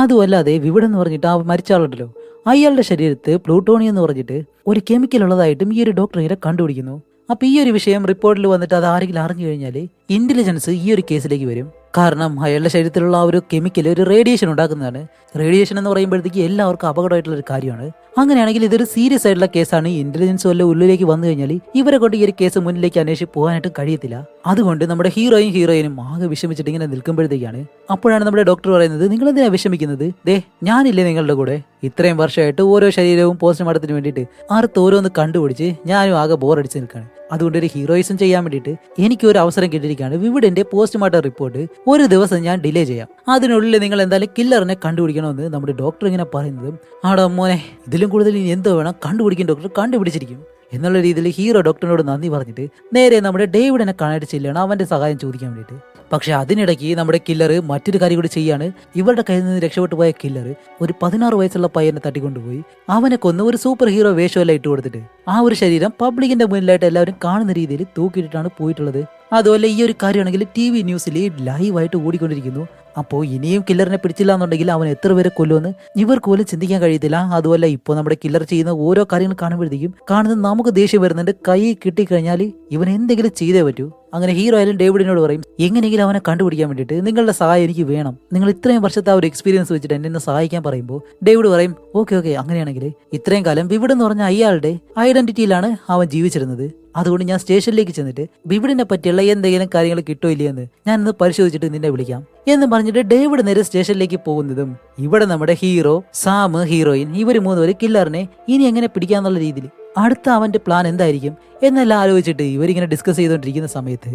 അതുമല്ലാതെ വിവിഡ് എന്ന് പറഞ്ഞിട്ട് ആ മരിച്ച ആളുണ്ടല്ലോ, അയാളുടെ ശരീരത്ത് പ്ലൂട്ടോണിയം എന്ന് പറഞ്ഞിട്ട് ഒരു കെമിക്കൽ ഉള്ളതായിട്ടും ഈ ഒരു ഡോക്ടർ ഇങ്ങനെ കണ്ടുപിടിക്കുന്നു. അപ്പൊ ഈ ഒരു വിഷയം റിപ്പോർട്ടിൽ വന്നിട്ട് അത് ആരെങ്കിലും അറിഞ്ഞു കഴിഞ്ഞാൽ ഇന്റലിജൻസ് ഈ ഒരു കേസിലേക്ക് വരും. കാരണം അയാളുടെ ശരീരത്തിലുള്ള ആ ഒരു കെമിക്കൽ ഒരു റേഡിയേഷൻ ഉണ്ടാക്കുന്നതാണ്. റേഡിയേഷൻ എന്ന് പറയുമ്പോഴത്തേക്ക് എല്ലാവർക്കും അപകടമായിട്ടുള്ള ഒരു കാര്യമാണ്. അങ്ങനെയാണെങ്കിൽ ഇതൊരു സീരിയസ് ആയിട്ടുള്ള കേസാണ്. ഇന്റലിജൻസ് വല്ല ഉള്ളിലേക്ക് വന്നു കഴിഞ്ഞാൽ ഇവരെ കൊണ്ട് ഈ ഒരു കേസ് മുന്നിലേക്ക് അന്വേഷിച്ച് പോകാനായിട്ട് കഴിയത്തില്ല. അതുകൊണ്ട് നമ്മുടെ ഹീറോയിനും ആകെ വിഷമിച്ചിട്ട് ഇങ്ങനെ നിൽക്കുമ്പോഴത്തേക്കാണ് അപ്പോഴാണ് നമ്മുടെ ഡോക്ടർ പറയുന്നത്, നിങ്ങൾ എന്തിനാ വിഷമിക്കുന്നത്, ദേ ഞാനില്ലേ നിങ്ങളുടെ കൂടെ, ഇത്രയും വർഷമായിട്ട് ഓരോ ശരീരവും പോസ്റ്റ്മോർട്ടത്തിന് വേണ്ടിയിട്ട് ഓരോന്ന് കണ്ടുപിടിച്ച് ഞാനും ആകെ ബോറടിച്ച് നിൽക്കുകയാണ്. അതുകൊണ്ട് ഒരു ഹീറോയിസം ചെയ്യാൻ വേണ്ടിയിട്ട് എനിക്ക് ഒരു അവസരം കിട്ടിയിരിക്കുകയാണ്. വിവിഡിന്റെ പോസ്റ്റ്മോർട്ടം റിപ്പോർട്ട് ഒരു ദിവസം ഞാൻ ഡിലേ ചെയ്യാം, അതിനുള്ളിൽ നിങ്ങൾ എന്തായാലും കില്ലറിനെ കണ്ടുപിടിക്കണമെന്ന് നമ്മുടെ ഡോക്ടർ ഇങ്ങനെ പറയുന്നതും, ആടോ മോനെ ഇതിലും കൂടുതൽ ഇനി എന്തോ വേണം കണ്ടുപിടിക്കും, ഡോക്ടർ കണ്ടുപിടിച്ചിരിക്കും എന്നുള്ള രീതിയിൽ ഹീറോ ഡോക്ടറിനോട് നന്ദി പറഞ്ഞിട്ട് നേരെ നമ്മുടെ ഡേവിഡിനെ കാണാനായിട്ട് ചെല്ലുകയാണ് അവന്റെ സഹായം ചോദിക്കാൻ വേണ്ടിയിട്ട്. പക്ഷെ അതിനിടയ്ക്ക് നമ്മുടെ കില്ലർ മറ്റൊരു കാര്യം കൂടി ചെയ്യാണ്. ഇവരുടെ കയ്യിൽ നിന്ന് രക്ഷപ്പെട്ടു പോയ കില്ലർ ഒരു 16 വയസ്സുള്ള പയ്യനെ തട്ടിക്കൊണ്ടുപോയി അവനെ കൊന്ന് ഒരു സൂപ്പർ ഹീറോ വേഷമെല്ലാം ഇട്ട് കൊടുത്തിട്ട് ആ ഒരു ശരീരം പബ്ലിക്കിന്റെ മുന്നിലായിട്ട് എല്ലാവരും കാണുന്ന രീതിയിൽ തൂക്കിയിട്ടാണ് പോയിട്ടുള്ളത്. അതുപോലെ ഈ ഒരു കാര്യമാണെങ്കിൽ TV ന്യൂസിൽ ലൈവായിട്ട് ഓടിക്കൊണ്ടിരിക്കുന്നു. അപ്പോൾ ഇനിയും കില്ലറിനെ പിടിച്ചില്ല എന്നുണ്ടെങ്കിൽ അവൻ എത്ര പേരെ കൊല്ലുമെന്ന് ഇവർക്ക് പോലും ചിന്തിക്കാൻ കഴിയത്തില്ല. അതുപോലെ ഇപ്പോൾ നമ്മുടെ കില്ലർ ചെയ്യുന്ന ഓരോ കാര്യങ്ങൾ കാണുമ്പോഴത്തേക്കും കാണുന്നത് നമുക്ക് ദേഷ്യം വരുന്നുണ്ട്. കൈ കിട്ടിക്കഴിഞ്ഞാൽ ഇവൻ എന്തെങ്കിലും ചെയ്തേ പറ്റൂ. അങ്ങനെ ഹീറോ ആയാലും ഡേവിഡിനോട് പറയും എങ്ങനെയെങ്കിലും അവനെ കണ്ടുപിടിക്കാൻ വേണ്ടിയിട്ട് നിങ്ങളുടെ സഹായം എനിക്ക് വേണം. നിങ്ങൾ ഇത്രയും വർഷത്തെ ആ ഒരു എക്സ്പീരിയൻസ് വെച്ചിട്ട് എന്നെ സഹായിക്കാൻ പറയുമ്പോൾ ഡേവിഡ് പറയും ഓക്കെ അങ്ങനെയാണെങ്കിൽ ഇത്രയും കാലം വിവിഡ് എന്ന് പറഞ്ഞ അയാളുടെ ഐഡന്റിറ്റിയിലാണ് അവൻ ജീവിച്ചിരുന്നത്. അതുകൊണ്ട് ഞാൻ സ്റ്റേഷനിലേക്ക് ചെന്നിട്ട് വിവിഡിനെ പറ്റിയുള്ള എന്തെങ്കിലും കാര്യങ്ങൾ കിട്ടോ ഇല്ലയെന്ന് ഞാൻ ഇന്ന് പരിശോധിച്ചിട്ട് നിന്നെ വിളിക്കാം എന്ന് പറഞ്ഞിട്ട് ഡേവിഡ് നേരെ സ്റ്റേഷനിലേക്ക് പോകുന്നതും ഇവിടെ നമ്മുടെ ഹീറോ, സാം, ഹീറോയിൻ ഇവർ 3 പേര് കില്ലറിനെ ഇനി എങ്ങനെ പിടിക്കാന്നുള്ള രീതിയിൽ അടുത്ത അവന്റെ പ്ലാൻ എന്തായിരിക്കും എന്നെല്ലാം ആലോചിച്ചിട്ട് ഇവരിങ്ങനെ ഡിസ്കസ് ചെയ്തുകൊണ്ടിരിക്കുന്ന സമയത്ത്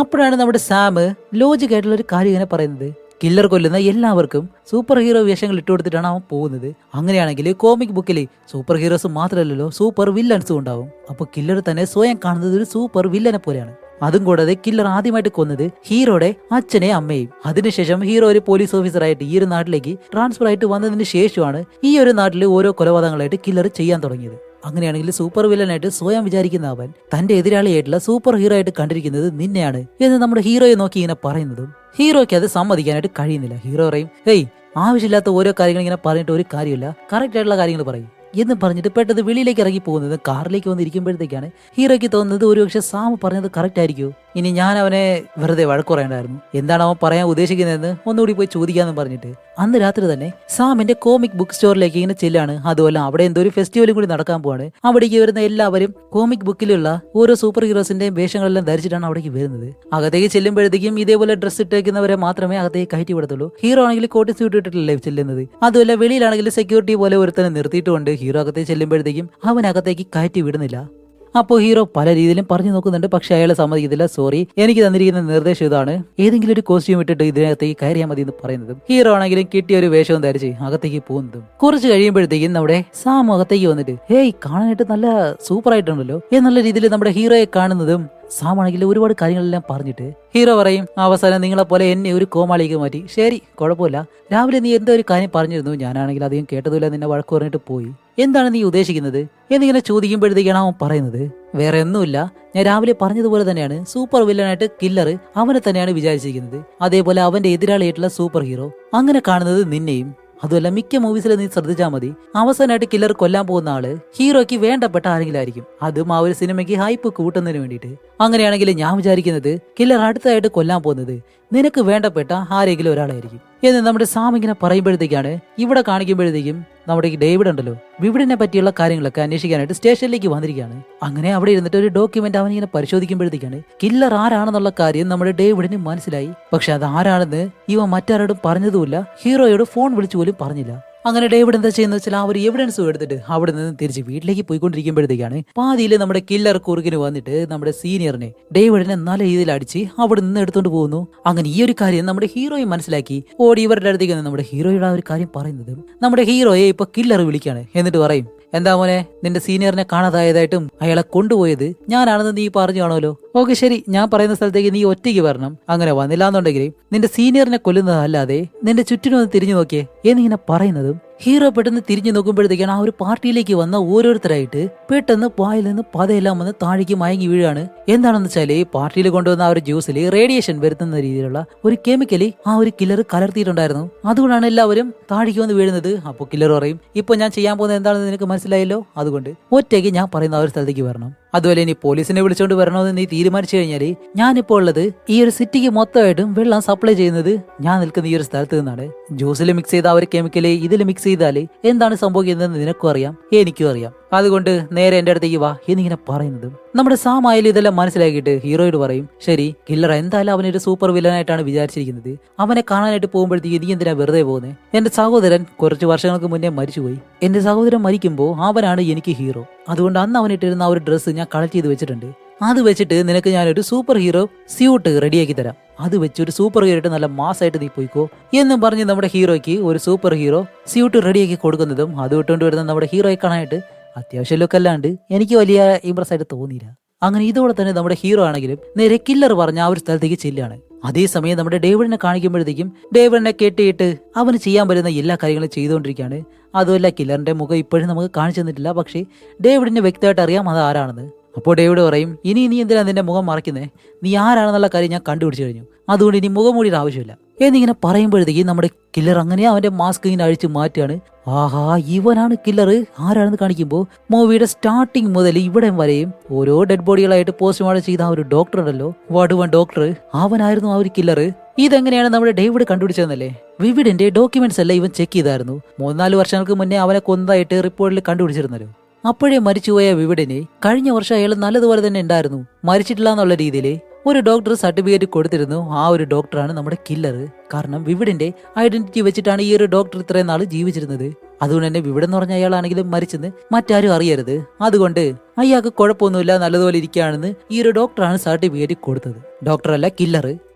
അപ്പോഴാണ് നമ്മുടെ സാം ലോജിക് ആയിട്ടുള്ള ഒരു കാര്യം ഇങ്ങനെ പറയുന്നത്. കില്ലർ കൊല്ലുന്ന എല്ലാവർക്കും സൂപ്പർ ഹീറോ വേഷങ്ങൾ ഇട്ട് കൊടുത്തിട്ടാണ് അവൻ പോകുന്നത്. അങ്ങനെയാണെങ്കിൽ കോമിക് ബുക്കിൽ സൂപ്പർ ഹീറോസ് മാത്രമല്ലല്ലോ സൂപ്പർ വില്ലൻസും ഉണ്ടാവും. അപ്പൊ കില്ലർ തന്നെ സ്വയം കാണുന്നത് ഒരു സൂപ്പർ വില്ലനെ പോലെയാണ്. അതും കൂടാതെ കില്ലർ ആദ്യമായിട്ട് കൊന്നത് ഹീറോയുടെ അച്ഛനെയും അമ്മയും. അതിനുശേഷം ഹീറോ ഒരു പോലീസ് ഓഫീസറായിട്ട് ഈ ഒരു നാട്ടിലേക്ക് ട്രാൻസ്ഫർ ആയിട്ട് വന്നതിന് ശേഷമാണ് ഈ ഒരു നാട്ടിൽ ഓരോ കൊലപാതകങ്ങളായിട്ട് കില്ലർ ചെയ്യാൻ തുടങ്ങിയത്. അങ്ങനെയാണെങ്കിൽ സൂപ്പർ വില്ലനായിട്ട് സ്വയം വിചാരിക്കുന്ന അവൻ തന്റെ എതിരാളിയായിട്ടുള്ള സൂപ്പർ ഹീറോ ആയിട്ട് കണ്ടിരിക്കുന്നത് നിന്നെയാണ് എന്ന് നമ്മുടെ ഹീറോയെ നോക്കി ഇങ്ങനെ പറയുന്നതും ഹീറോയ്ക്ക് അത് സമ്മതിക്കാനായിട്ട് കഴിയുന്നില്ല. ഹീറോ പറയും ആവശ്യമില്ലാത്ത ഓരോ കാര്യങ്ങൾ ഇങ്ങനെ പറഞ്ഞിട്ട് ഒരു കാര്യമില്ല, കറക്റ്റ് ആയിട്ടുള്ള കാര്യങ്ങൾ പറയും എന്ന് പറഞ്ഞിട്ട് പെട്ടെന്ന് വെളിയിലേക്ക് ഇറങ്ങി പോകുന്നത് കാറിലേക്ക് വന്നിരിക്കുമ്പോഴത്തേക്കാണ് ഹീറോയ്ക്ക് തോന്നുന്നത് ഒരുപക്ഷെ സാം പറഞ്ഞത് കറക്റ്റ് ആയിരിക്കുമോ, ഇനി ഞാൻ അവനെ വെറുതെ വഴക്ക് പറയണ്ടായിരുന്നു, എന്താണ് അവൻ പറയാൻ ഉദ്ദേശിക്കുന്നതെന്ന് ഒന്നുകൂടി പോയി ചോദിക്കാന്ന് പറഞ്ഞിട്ട് അന്ന് രാത്രി തന്നെ സാമിന്റെ കോമിക് ബുക്ക് സ്റ്റോറിലേക്ക് ഇങ്ങനെ ചെല്ലാണ്. അതുപോലെ അവിടെ എന്തോ ഒരു ഫെസ്റ്റിവലും കൂടി നടക്കാൻ പോവാണ്. അവിടേക്ക് വരുന്ന എല്ലാവരും കോമിക് ബുക്കിലുള്ള ഓരോ സൂപ്പർ ഹീറോസിന്റെയും വേഷങ്ങളെല്ലാം ധരിച്ചിട്ടാണ് അവിടേക്ക് വരുന്നത്. അകത്തേക്ക് ചെല്ലുമ്പോഴത്തേക്കും ഇതേപോലെ ഡ്രസ്സ് ഇട്ടേക്കുന്നവരെ മാത്രമേ അകത്തേക്ക് കയറ്റി വിടത്തുള്ളൂ. ഹീറോ ആണെങ്കിൽ കോട്ട് സ്യൂട്ട് ഇട്ടിട്ടല്ലേ ചെല്ലുന്നത്. അതുപോലെ വെളിയിലാണെങ്കിൽ സെക്യൂരിറ്റി പോലെ ഒരുത്തനെ നിർത്തിയിട്ടുകൊണ്ട് ഹീറോ അകത്തേക്ക് ചെല്ലുമ്പോഴത്തേക്കും അവനകത്തേക്ക് കയറ്റി വിടുന്നില്ല. അപ്പോൾ ഹീറോ പല രീതിയിലും പറഞ്ഞു നോക്കുന്നുണ്ട്. പക്ഷെ അയാളെ സമ്മതിക്കത്തില്ല. സോറി, എനിക്ക് തന്നിരിക്കുന്ന നിർദ്ദേശം ഇതാണ്, ഏതെങ്കിലും ഒരു കോസ്റ്റ്യൂം ഇട്ടിട്ട് ഇതിനകത്തേക്ക് കയറിയാൽ മതി എന്ന് പറയുന്നതും ഹീറോ ആണെങ്കിലും കിട്ടിയ ഒരു വേഷവും ധരിച്ച് അകത്തേക്ക് പോകുന്നതും കുറച്ച് കഴിയുമ്പോഴത്തേക്കും നമ്മുടെ സാം അകത്തേക്ക് വന്നിട്ട് കാണാനായിട്ട് നല്ല സൂപ്പർ ആയിട്ടുണ്ടല്ലോ എന്നുള്ള രീതിയിൽ നമ്മുടെ ഹീറോയെ കാണുന്നതും സാം ആണെങ്കിൽ ഒരുപാട് കാര്യങ്ങളെല്ലാം പറഞ്ഞിട്ട് ഹീറോ പറയും അവസാനം നിങ്ങളെ പോലെ എന്നെ ഒരു കോമാളിക്ക് മാറ്റി. ശരി, കുഴപ്പമില്ല, രാവിലെ നീ എന്തോ ഒരു കാര്യം പറഞ്ഞിരുന്നു, ഞാനാണെങ്കിൽ അധികം കേട്ടതുമില്ല, നിന്നെ വഴക്ക് പറഞ്ഞിട്ട് പോയി, എന്താണ് നീ ഉദ്ദേശിക്കുന്നത് എന്നിങ്ങനെ ചോദിക്കുമ്പോഴത്തേക്കാണ് അവൻ പറയുന്നത് വേറെ ഒന്നുമില്ല, ഞാൻ രാവിലെ പറഞ്ഞതുപോലെ തന്നെയാണ് സൂപ്പർ വില്ലനായിട്ട് കില്ലർ അവനെ തന്നെയാണ് വിചാരിച്ചിരിക്കുന്നത്. അതേപോലെ അവന്റെ എതിരാളിയായിട്ടുള്ള സൂപ്പർ ഹീറോ അങ്ങനെ കാണുന്നത് നിന്നെയും. അതുമല്ല മിക്ക മൂവീസിൽ നീ ശ്രദ്ധിച്ചാൽ മതി, അവസാനമായിട്ട് കില്ലർ കൊല്ലാൻ പോകുന്ന ആള് ഹീറോയ്ക്ക് വേണ്ടപ്പെട്ട ആരെങ്കിലും ആയിരിക്കും. അതും ആ ഒരു സിനിമയ്ക്ക് ഹൈപ്പ് കൂട്ടുന്നതിന് വേണ്ടിയിട്ട്. അങ്ങനെയാണെങ്കിൽ ഞാൻ വിചാരിക്കുന്നത് കില്ലർ അടുത്തതായിട്ട് കൊല്ലാൻ പോകുന്നത് നിനക്ക് വേണ്ടപ്പെട്ട ആരെങ്കിലും ഒരാളായിരിക്കും എന്ന് നമ്മുടെ സാം ഇങ്ങനെ പറയുമ്പോഴത്തേക്കാണ് ഇവിടെ കാണിക്കുമ്പോഴത്തേക്കും നമ്മുടെ ഈ ഡേവിഡ് ഉണ്ടല്ലോ വിവിഡിനെ പറ്റിയുള്ള കാര്യങ്ങളൊക്കെ അന്വേഷിക്കാനായിട്ട് സ്റ്റേഷനിലേക്ക് വന്നിരിക്കുകയാണ്. അങ്ങനെ അവിടെ ഇരുന്നിട്ട് ഒരു ഡോക്യുമെന്റ് അവനിങ്ങനെ പരിശോധിക്കുമ്പോഴത്തേക്കാണ് കില്ലർ ആരാണെന്നുള്ള കാര്യം നമ്മുടെ ഡേവിഡിന് മനസ്സിലായി. പക്ഷെ അത് ആരാണെന്ന് ഇവ മറ്റാരോടും പറഞ്ഞതുമില്ല, ഹീറോയോട് ഫോൺ വിളിച്ചു പോലും പറഞ്ഞില്ല. അങ്ങനെ ഡേവിഡ് എന്താ ചെയ്യുന്ന വെച്ചാൽ ആ ഒരു എവിഡൻസും എടുത്തിട്ട് അവിടെ നിന്ന് തിരിച്ച് വീട്ടിലേക്ക് പോയിക്കൊണ്ടിരിക്കുമ്പോഴത്തേക്കാണ് പാതിയിൽ നമ്മുടെ കില്ലർ കുറുകിന് വന്നിട്ട് നമ്മുടെ സീനിയറിനെ ഡേവിഡിനെ നല്ല രീതിയിൽ അടിച്ച് അവിടെ നിന്ന് എടുത്തോണ്ട് പോകുന്നു. അങ്ങനെ ഈ ഒരു കാര്യം നമ്മുടെ ഹീറോയെ മനസ്സിലാക്കി ഓടി ഇവരുടെ അടുത്തേക്ക് നമ്മുടെ ഹീറോയുടെ ആ ഒരു കാര്യം പറയുന്നത് നമ്മുടെ ഹീറോയെ ഇപ്പൊ കില്ലർ വിളിക്കാണ്. എന്നിട്ട് പറയും എന്താ മോനെ, നിന്റെ സീനിയറിനെ കാണാതായതായിട്ടും അയാളെ കൊണ്ടുപോയത് ഞാനാണെന്ന് നീ പറഞ്ഞു കാണുമല്ലോ. ഓക്കെ ശരി, ഞാൻ പറയുന്ന സ്ഥലത്തേക്ക് നീ ഒറ്റയ്ക്ക് വരണം. അങ്ങനെ വന്നില്ലാന്നുണ്ടെങ്കിൽ നിന്റെ സീനിയറിനെ കൊല്ലുന്നതല്ലാതെ നിന്റെ ചുറ്റിനൊന്ന് തിരിഞ്ഞു നോക്കിയേ എന്നിങ്ങനെ പറയുന്നതും ഹീറോ പെട്ടെന്ന് തിരിഞ്ഞു നോക്കുമ്പോഴത്തേക്കാണ് ആ ഒരു പാർട്ടിയിലേക്ക് വന്ന ഓരോരുത്തരായിട്ട് പെട്ടെന്ന് വായിൽ നിന്ന് പതയെല്ലാം വന്ന് താഴേക്ക് മയങ്ങി വീഴാണ്. എന്താണെന്ന് വെച്ചാല് പാർട്ടിയിൽ കൊണ്ടുവന്ന ആ ഒരു ജ്യൂസിൽ റേഡിയേഷൻ വരുത്തുന്ന രീതിയിലുള്ള ഒരു കെമിക്കലി ആ ഒരു കില്ലർ കലർത്തിയിട്ടുണ്ടായിരുന്നു. അതുകൊണ്ടാണ് എല്ലാവരും താഴേക്ക് വന്ന് വീഴുന്നത്. അപ്പോൾ കില്ലർ പറയും ഇപ്പൊ ഞാൻ ചെയ്യാൻ പോകുന്നത് എന്താണെന്ന് നിനക്ക് മനസ്സിലായല്ലോ, അതുകൊണ്ട് ഒറ്റയ്ക്ക് ഞാൻ പറയുന്ന ആ ഒരു സ്ഥലത്തേക്ക് വരണം. അതുപോലെ ഇനി പോലീസിനെ വിളിച്ചോണ്ട് വരണമെന്ന് നീ തീരുമാനിച്ചു കഴിഞ്ഞാല് ഞാനിപ്പോ ഉള്ളത് ഈ ഒരു സിറ്റിക്ക് മൊത്തമായിട്ടും വെള്ളം സപ്ലൈ ചെയ്യുന്നത് ഞാൻ നിൽക്കുന്ന ഈ ഒരു സ്ഥലത്ത് നിന്നാണ്. ജ്യൂസിൽ മിക്സ് ചെയ്ത ആ ഒരു കെമിക്കല് ഇതിൽ മിക്സ് ചെയ്താല് എന്താണ് സംഭവിക്കുന്നതെന്ന് നിനക്കും അറിയാം എനിക്കും അറിയാം, അതുകൊണ്ട് നേരെ എന്റെ അടുത്തേക്ക് വാ എന്നിങ്ങനെ പറയുന്നതും നമ്മുടെ സാമായാലും ഇതെല്ലാം മനസ്സിലാക്കിയിട്ട് ഹീറോയോട് പറയും ശരി, കില്ലർ എന്തായാലും അവനൊരു സൂപ്പർ വില്ലനായിട്ടാണ് വിചാരിച്ചിരിക്കുന്നത്, അവനെ കാണാനായിട്ട് പോകുമ്പോഴത്തേക്ക് നീ എന്തിനാ വെറുതെ പോകുന്നത്? എന്റെ സഹോദരൻ കുറച്ച് വർഷങ്ങൾക്ക് മുന്നേ മരിച്ചുപോയി. എന്റെ സഹോദരൻ മരിക്കുമ്പോൾ അവനാണ് എനിക്ക് ഹീറോ. അതുകൊണ്ട് അന്ന് അവനിട്ടിരുന്ന ആ ഒരു ഡ്രസ്സ് ഞാൻ കളക്ട് ചെയ്ത് വെച്ചിട്ടുണ്ട്. അത് വെച്ചിട്ട് നിനക്ക് ഞാനൊരു സൂപ്പർ ഹീറോ സ്യൂട്ട് റെഡിയാക്കി തരാം. അത് വെച്ച് ഒരു സൂപ്പർ ഹീറോ ആയിട്ട് നല്ല മാസായിട്ട് നീ പോയിക്കോ എന്നും പറഞ്ഞ് നമ്മുടെ ഹീറോയ്ക്ക് ഒരു സൂപ്പർ ഹീറോ സ്യൂട്ട് റെഡിയാക്കി കൊടുക്കുന്നതും അത് വിട്ടുകൊണ്ട് വരുന്ന നമ്മുടെ ഹീറോയെ കാണാനായിട്ട് അത്യാവശ്യം ലുക്ക് അല്ലാണ്ട് എനിക്ക് വലിയ ഇംപ്രസ് ആയിട്ട് തോന്നിയില്ല. അങ്ങനെ ഇതോടെ തന്നെ നമ്മുടെ ഹീറോ ആണെങ്കിലും നേരെ കില്ലർ പറഞ്ഞ ആ ഒരു സ്ഥലത്തേക്ക് ചെല്ലുകയാണ്. അതേസമയം നമ്മുടെ ഡേവിഡിനെ കാണിക്കുമ്പോഴത്തേക്കും ഡേവിഡിനെ കെട്ടിയിട്ട് അവന് ചെയ്യാൻ പറ്റുന്ന എല്ലാ കാര്യങ്ങളും ചെയ്തുകൊണ്ടിരിക്കുകയാണ്. അതുമല്ല കില്ലറിന്റെ മുഖം ഇപ്പോഴും നമുക്ക് കാണിച്ചു തന്നിട്ടില്ല, പക്ഷേ ഡേവിഡിന് വ്യക്തമായിട്ട് അറിയാം അത് ആരാണെന്ന്. അപ്പോൾ ഡേവിഡ് പറയും, ഇനി നീ എന്തിനാ നിന്റെ മുഖം മറയ്ക്കുന്നേ, നീ ആരാണെന്നുള്ള കാര്യം ഞാൻ കണ്ടുപിടിച്ചു കഴിഞ്ഞു, അതുകൊണ്ട് ഇനി മുഖം മൂടിയുടെ ആവശ്യമില്ല എന്നിങ്ങനെ പറയുമ്പോഴത്തേക്കും നമ്മുടെ കില്ലർ അങ്ങനെ അവന്റെ മാസ്ക് ഇങ്ങനെ അഴിച്ച് മാറ്റുകയാണ്. ആഹാ, ഇവനാണ് കില്ലർ ആരാണെന്ന് കാണിക്കുമ്പോൾ മൂവിയുടെ സ്റ്റാർട്ടിങ് മുതൽ ഇവിടെ വരെയും ഓരോ ഡെഡ് ബോഡികളായിട്ട് പോസ്റ്റ്മോർട്ടം ചെയ്ത ആ ഒരു ഡോക്ടർ ഉണ്ടല്ലോ, വാർഡ് ഡോക്ടർ, അവനായിരുന്നു ആ ഒരു കില്ലർ. ഇതെങ്ങനെയാണ് നമ്മുടെ ഡേവിഡ് കണ്ടുപിടിച്ചതെന്നല്ലേ? വിവിഡിന്റെ ഡോക്യുമെന്റ്സ് എല്ലാം ഇവൻ ചെക്ക് ചെയ്തായിരുന്നു. 3-4 വർഷങ്ങൾക്ക് മുന്നേ അവനെ കൊന്നതായിട്ട് റിപ്പോർട്ടിൽ കണ്ടുപിടിച്ചിരുന്നല്ലോ. അപ്പോഴേ മരിച്ചുപോയ വിവിഡിനെ കഴിഞ്ഞ വർഷം അയാൾ നല്ലതുപോലെ തന്നെ ഉണ്ടായിരുന്നു, മരിച്ചിട്ടില്ല എന്നുള്ള രീതിയിൽ ഒരു ഡോക്ടർ സർട്ടിഫിക്കറ്റ് കൊടുത്തിരുന്നു. ആ ഒരു ഡോക്ടറാണ് നമ്മുടെ കില്ലർ. കാരണം വിവിഡിന്റെ ഐഡന്റിറ്റി വെച്ചിട്ടാണ് ഈ ഒരു ഡോക്ടർ ഇത്രയും നാൾ ജീവിച്ചിരുന്നത്. അതുകൊണ്ട് തന്നെ വിവിഡ് എന്ന് പറഞ്ഞ അയാളാണെങ്കിലും മരിച്ചെന്ന് മറ്റാരും അറിയരുത്. അതുകൊണ്ട് അയാൾക്ക് കുഴപ്പമൊന്നുമില്ല, നല്ലതുപോലെ ഇരിക്കുകയാണെന്ന് ഈ ഒരു ഡോക്ടറാണ് സർട്ടിഫിക്കറ്റ് കൊടുത്തത്, ഡോക്ടറല്ല കില്ലർ.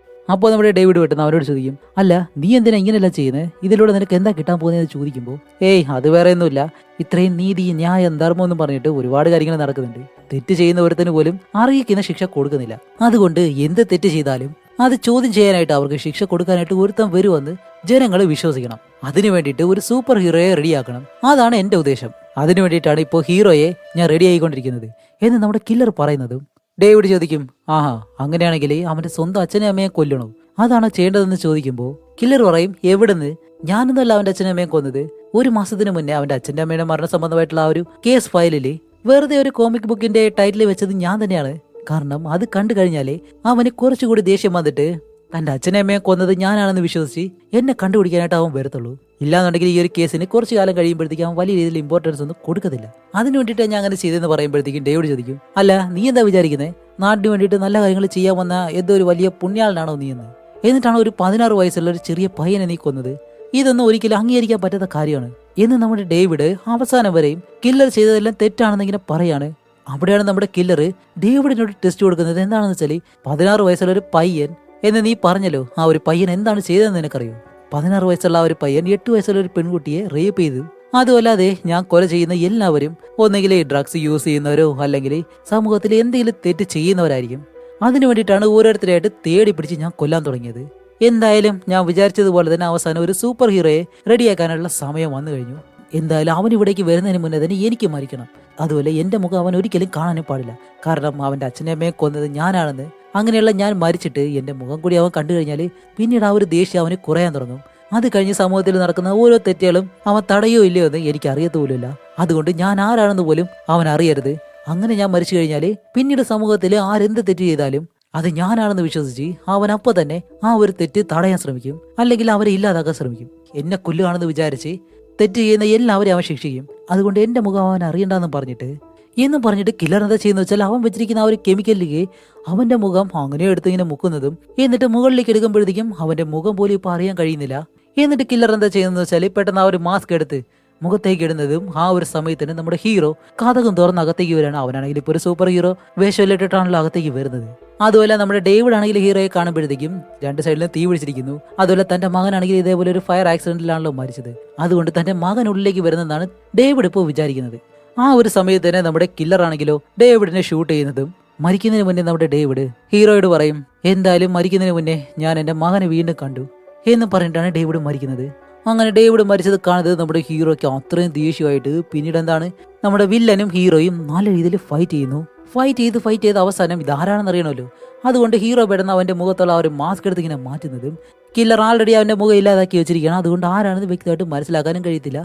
അപ്പോൾ നമ്മുടെ ഡേവിഡ് വെട്ടുന്ന അവരോട് ചോദിക്കും, അല്ല നീ എന്തിനാ ഇങ്ങനെയല്ല ചെയ്യുന്നത്, ഇതിലൂടെ നിനക്ക് എന്താ കിട്ടാൻ പോകുന്നതെന്ന് ചോദിക്കുമ്പോൾ, അത് വേറെ ഒന്നുമില്ല, ഇത്രയും നീതി ന്യായം ധർമ്മം എന്നും പറഞ്ഞിട്ട് ഒരുപാട് കാര്യങ്ങൾ നടക്കുന്നുണ്ട്. തെറ്റ് ചെയ്യുന്ന ഒരുത്തിന് പോലും അറിയിക്കുന്ന ശിക്ഷ കൊടുക്കുന്നില്ല. അതുകൊണ്ട് എന്ത് തെറ്റ് ചെയ്താലും അത് ചോദ്യം ചെയ്യാനായിട്ട് അവർക്ക് ശിക്ഷ കൊടുക്കാനായിട്ട് ഒരുത്തം വരുമെന്ന് ജനങ്ങൾ വിശ്വസിക്കണം. അതിനു വേണ്ടിയിട്ട് ഒരു സൂപ്പർ ഹീറോയെ റെഡിയാക്കണം, അതാണ് എന്റെ ഉദ്ദേശം. അതിനു വേണ്ടിയിട്ടാണ് ഇപ്പോൾ ഹീറോയെ ഞാൻ റെഡി ആയിക്കൊണ്ടിരിക്കുന്നത് എന്ന് നമ്മുടെ കില്ലർ പറയുന്നതും ഡേവിഡ് ചോദിക്കും, ആഹാ അങ്ങനെയാണെങ്കിൽ അവന്റെ സ്വന്തം അച്ഛനെ അമ്മയെ കൊല്ലണോ, അതാണോ ചെയ്യേണ്ടതെന്ന് ചോദിക്കുമ്പോൾ കില്ലർ പറയും, എവിടുന്ന്, ഞാനൊന്നുമല്ല അവന്റെ അച്ഛനെ അമ്മയെ കൊന്നത്. 1 മാസത്തിന് മുന്നേ അവന്റെ അച്ഛന്റെ അമ്മയുടെ മരണ സംബന്ധമായിട്ടുള്ള ആ ഒരു കേസ് ഫയലില് വെറുതെ ഒരു കോമിക് ബുക്കിന്റെ ടൈറ്റിൽ വെച്ചത് ഞാൻ തന്നെയാണ്. കാരണം അത് കണ്ടു കഴിഞ്ഞാലേ അവന് കുറച്ചുകൂടി ദേഷ്യം വന്നിട്ട് തന്റെ അച്ഛനെ അമ്മയെ കൊന്നത് ഞാനാണെന്ന് വിശ്വസിച്ച് എന്നെ കണ്ടുപിടിക്കാനായിട്ട് അവൻ വരത്തുള്ളൂ. ഇല്ലാന്നുണ്ടെങ്കിൽ ഈ ഒരു കേസിന് കുറച്ചു കാലം കഴിയുമ്പോഴത്തേക്കും അവൻ വലിയ രീതിയിൽ ഇമ്പോർട്ടൻസ് ഒന്നും കൊടുക്കത്തില്ല. അതിന് വേണ്ടിയിട്ട് ഞാൻ അങ്ങനെ ചെയ്തെന്ന് പറയുമ്പോഴത്തേക്കും ഡേവിഡ് ചോദിക്കും, അല്ല നീ എന്താ വിചാരിക്കുന്നത്, നാടിന് വേണ്ടിയിട്ട് നല്ല കാര്യങ്ങൾ ചെയ്യാൻ വന്ന എന്തോ ഒരു വലിയ പുണ്യാളനാണോ നീ എന്ന്? എന്നിട്ടാണ് ഒരു 16 വയസ്സുള്ള ഒരു ചെറിയ പയ്യനെ നീ കൊന്നത്, ഇതൊന്നും ഒരിക്കലും അംഗീകരിക്കാൻ പറ്റാത്ത കാര്യമാണ് എന്ന് നമ്മുടെ ഡേവിഡ് അവസാനം വരെയും കില്ലർ ചെയ്തതെല്ലാം തെറ്റാണെന്ന് ഇങ്ങനെ പറയാണ്. അവിടെയാണ് നമ്മുടെ കില്ലർ ഡേവിഡിനോട് ടെസ്റ്റ് കൊടുക്കുന്നത്. എന്താണെന്ന് വെച്ചാൽ 16 വയസ്സുള്ള ഒരു പയ്യൻ എന്ന് നീ പറഞ്ഞല്ലോ, ആ ഒരു പയ്യൻ എന്താണ് ചെയ്തതെന്ന് നിനക്കറിയോ? 16 വയസ്സുള്ള ആ ഒരു പയ്യൻ 8 വയസ്സുള്ള ഒരു പെൺകുട്ടിയെ റേപ്പ് ചെയ്തു. അതുമല്ലാതെ ഞാൻ കൊല ചെയ്യുന്ന എല്ലാവരും ഒന്നെങ്കിൽ ഡ്രഗ്സ് യൂസ് ചെയ്യുന്നവരോ അല്ലെങ്കിൽ സമൂഹത്തിൽ എന്തെങ്കിലും തെറ്റ് ചെയ്യുന്നവരായിരിക്കും. അതിനു വേണ്ടിയിട്ടാണ് ഓരോരുത്തരായിട്ട് തേടി പിടിച്ച് ഞാൻ കൊല്ലാൻ തുടങ്ങിയത്. എന്തായാലും ഞാൻ വിചാരിച്ചതുപോലെ തന്നെ അവസാനം ഒരു സൂപ്പർ ഹീറോയെ റെഡിയാക്കാനുള്ള സമയം വന്നു കഴിഞ്ഞു. എന്തായാലും അവൻ ഇവിടേക്ക് വരുന്നതിന് മുന്നേ തന്നെ എനിക്ക് മരിക്കണം. അതുപോലെ എന്റെ മുഖം അവൻ ഒരിക്കലും കാണാനും പാടില്ല. കാരണം അവന്റെ അച്ഛനെ അമ്മയെ കൊന്നത് ഞാനാണെന്ന്. അങ്ങനെയുള്ള ഞാൻ മരിച്ചിട്ട് എന്റെ മുഖം കൂടി അവൻ കണ്ടു കഴിഞ്ഞാൽ പിന്നീട് ആ ഒരു ദേഷ്യം അവന് കുറയാൻ തുടങ്ങും. അത് കഴിഞ്ഞ് സമൂഹത്തിൽ നടക്കുന്ന ഓരോ തെറ്റുകളും അവൻ തടയോ ഇല്ലയോ എന്ന് എനിക്ക് അറിയത്തുപോലുമില്ല. അതുകൊണ്ട് ഞാൻ ആരാണെന്ന് പോലും അവൻ അറിയരുത്. അങ്ങനെ ഞാൻ മരിച്ചു കഴിഞ്ഞാൽ പിന്നീട് സമൂഹത്തിൽ ആരെന്ത് തെറ്റ് ചെയ്താലും അത് ഞാനാണെന്ന് വിശ്വസിച്ച് അവൻ അപ്പൊ തന്നെ ആ ഒരു തെറ്റ് തടയാൻ ശ്രമിക്കും, അല്ലെങ്കിൽ അവരെ ഇല്ലാതാക്കാൻ ശ്രമിക്കും. എന്നെ കൊല്ലുകയാണെന്ന് വിചാരിച്ച് തെറ്റ് ചെയ്യുന്ന എല്ലാവരെയും അവൻ ശിക്ഷിക്കും. അതുകൊണ്ട് എന്റെ മുഖം അവൻ അറിയണ്ടെന്ന് പറഞ്ഞിട്ട് കില്ലർ എന്താ ചെയ്യുന്ന വെച്ചാൽ അവൻ വെച്ചിരിക്കുന്ന ആ ഒരു കെമിക്കലിലേക്ക് അവന്റെ മുഖം അങ്ങനെ എടുത്ത് ഇങ്ങനെ മുക്കുന്നതും എന്നിട്ട് മുകളിലേക്ക് എടുക്കുമ്പോഴത്തേക്കും അവന്റെ മുഖം പോലും ഇപ്പൊ അറിയാൻ കഴിയുന്നില്ല. എന്നിട്ട് കില്ലർ എന്താ ചെയ്യുന്നത് വെച്ചാൽ പെട്ടെന്ന് ആ ഒരു മാസ്ക് എടുത്ത് മുഖത്തേക്ക് ഇടുന്നതും ആ ഒരു സമയത്തിന് നമ്മുടെ ഹീറോ കതകം തുറന്ന് അകത്തേക്ക് വരികയാണ്. അവനാണെങ്കിൽ ഇപ്പോൾ ഒരു സൂപ്പർ ഹീറോ വേഷമിട്ടിട്ടാണല്ലോ അകത്തേക്ക് വരുന്നത്. അതുപോലെ നമ്മുടെ ഡേവിഡ് ആണെങ്കിൽ ഹീറോയെ കാണുമ്പോഴത്തേക്കും 2 സൈഡിലും തീ പിടിച്ചിരിക്കുന്നു. അതുപോലെ തന്റെ മകനാണെങ്കിൽ ഇതേപോലെ ഒരു ഫയർ ആക്സിഡന്റിലാണല്ലോ മരിച്ചത്. അതുകൊണ്ട് തന്റെ മകൻ ഉള്ളിലേക്ക് വരുന്നതാണ് ഡേവിഡ് ഇപ്പോൾ വിചാരിക്കുന്നത്. ആ ഒരു സമയത്ത് തന്നെ നമ്മുടെ കില്ലർ ആണെങ്കിലോ ഡേവിഡിനെ ഷൂട്ട് ചെയ്യുന്നതും മരിക്കുന്നതിന് മുന്നേ നമ്മുടെ ഡേവിഡ് ഹീറോയോട് പറയും, എന്തായാലും മരിക്കുന്നതിന് മുന്നേ ഞാൻ എന്റെ മകനെ വീണ്ടും കണ്ടു എന്ന് പറഞ്ഞിട്ടാണ് ഡേവിഡ് മരിക്കുന്നത്. അങ്ങനെ ഡേവിഡ് മരിച്ചത് കാണുന്നത് നമ്മുടെ ഹീറോയ്ക്ക് അത്രയും ദേഷ്യമായിട്ട് പിന്നീട് എന്താണ് നമ്മുടെ വില്ലനും ഹീറോയും നല്ല രീതിയിൽ ഫൈറ്റ് ചെയ്ത് അവസാനം ഇതാരാണെന്ന് അറിയണമല്ലോ. അതുകൊണ്ട് ഹീറോ പെടുന്ന അവന്റെ മുഖത്തുള്ള ആ ഒരു മാസ്ക് എടുത്ത് ഇങ്ങനെ മാറ്റുന്നതും കില്ലർ ആൾറെഡി അവന്റെ മുഖം ഇല്ലാതാക്കി വെച്ചിരിക്കുകയാണ്. അതുകൊണ്ട് ആരാണെന്ന് വ്യക്തമായിട്ട് മനസ്സിലാക്കാനും കഴിയത്തില്ല.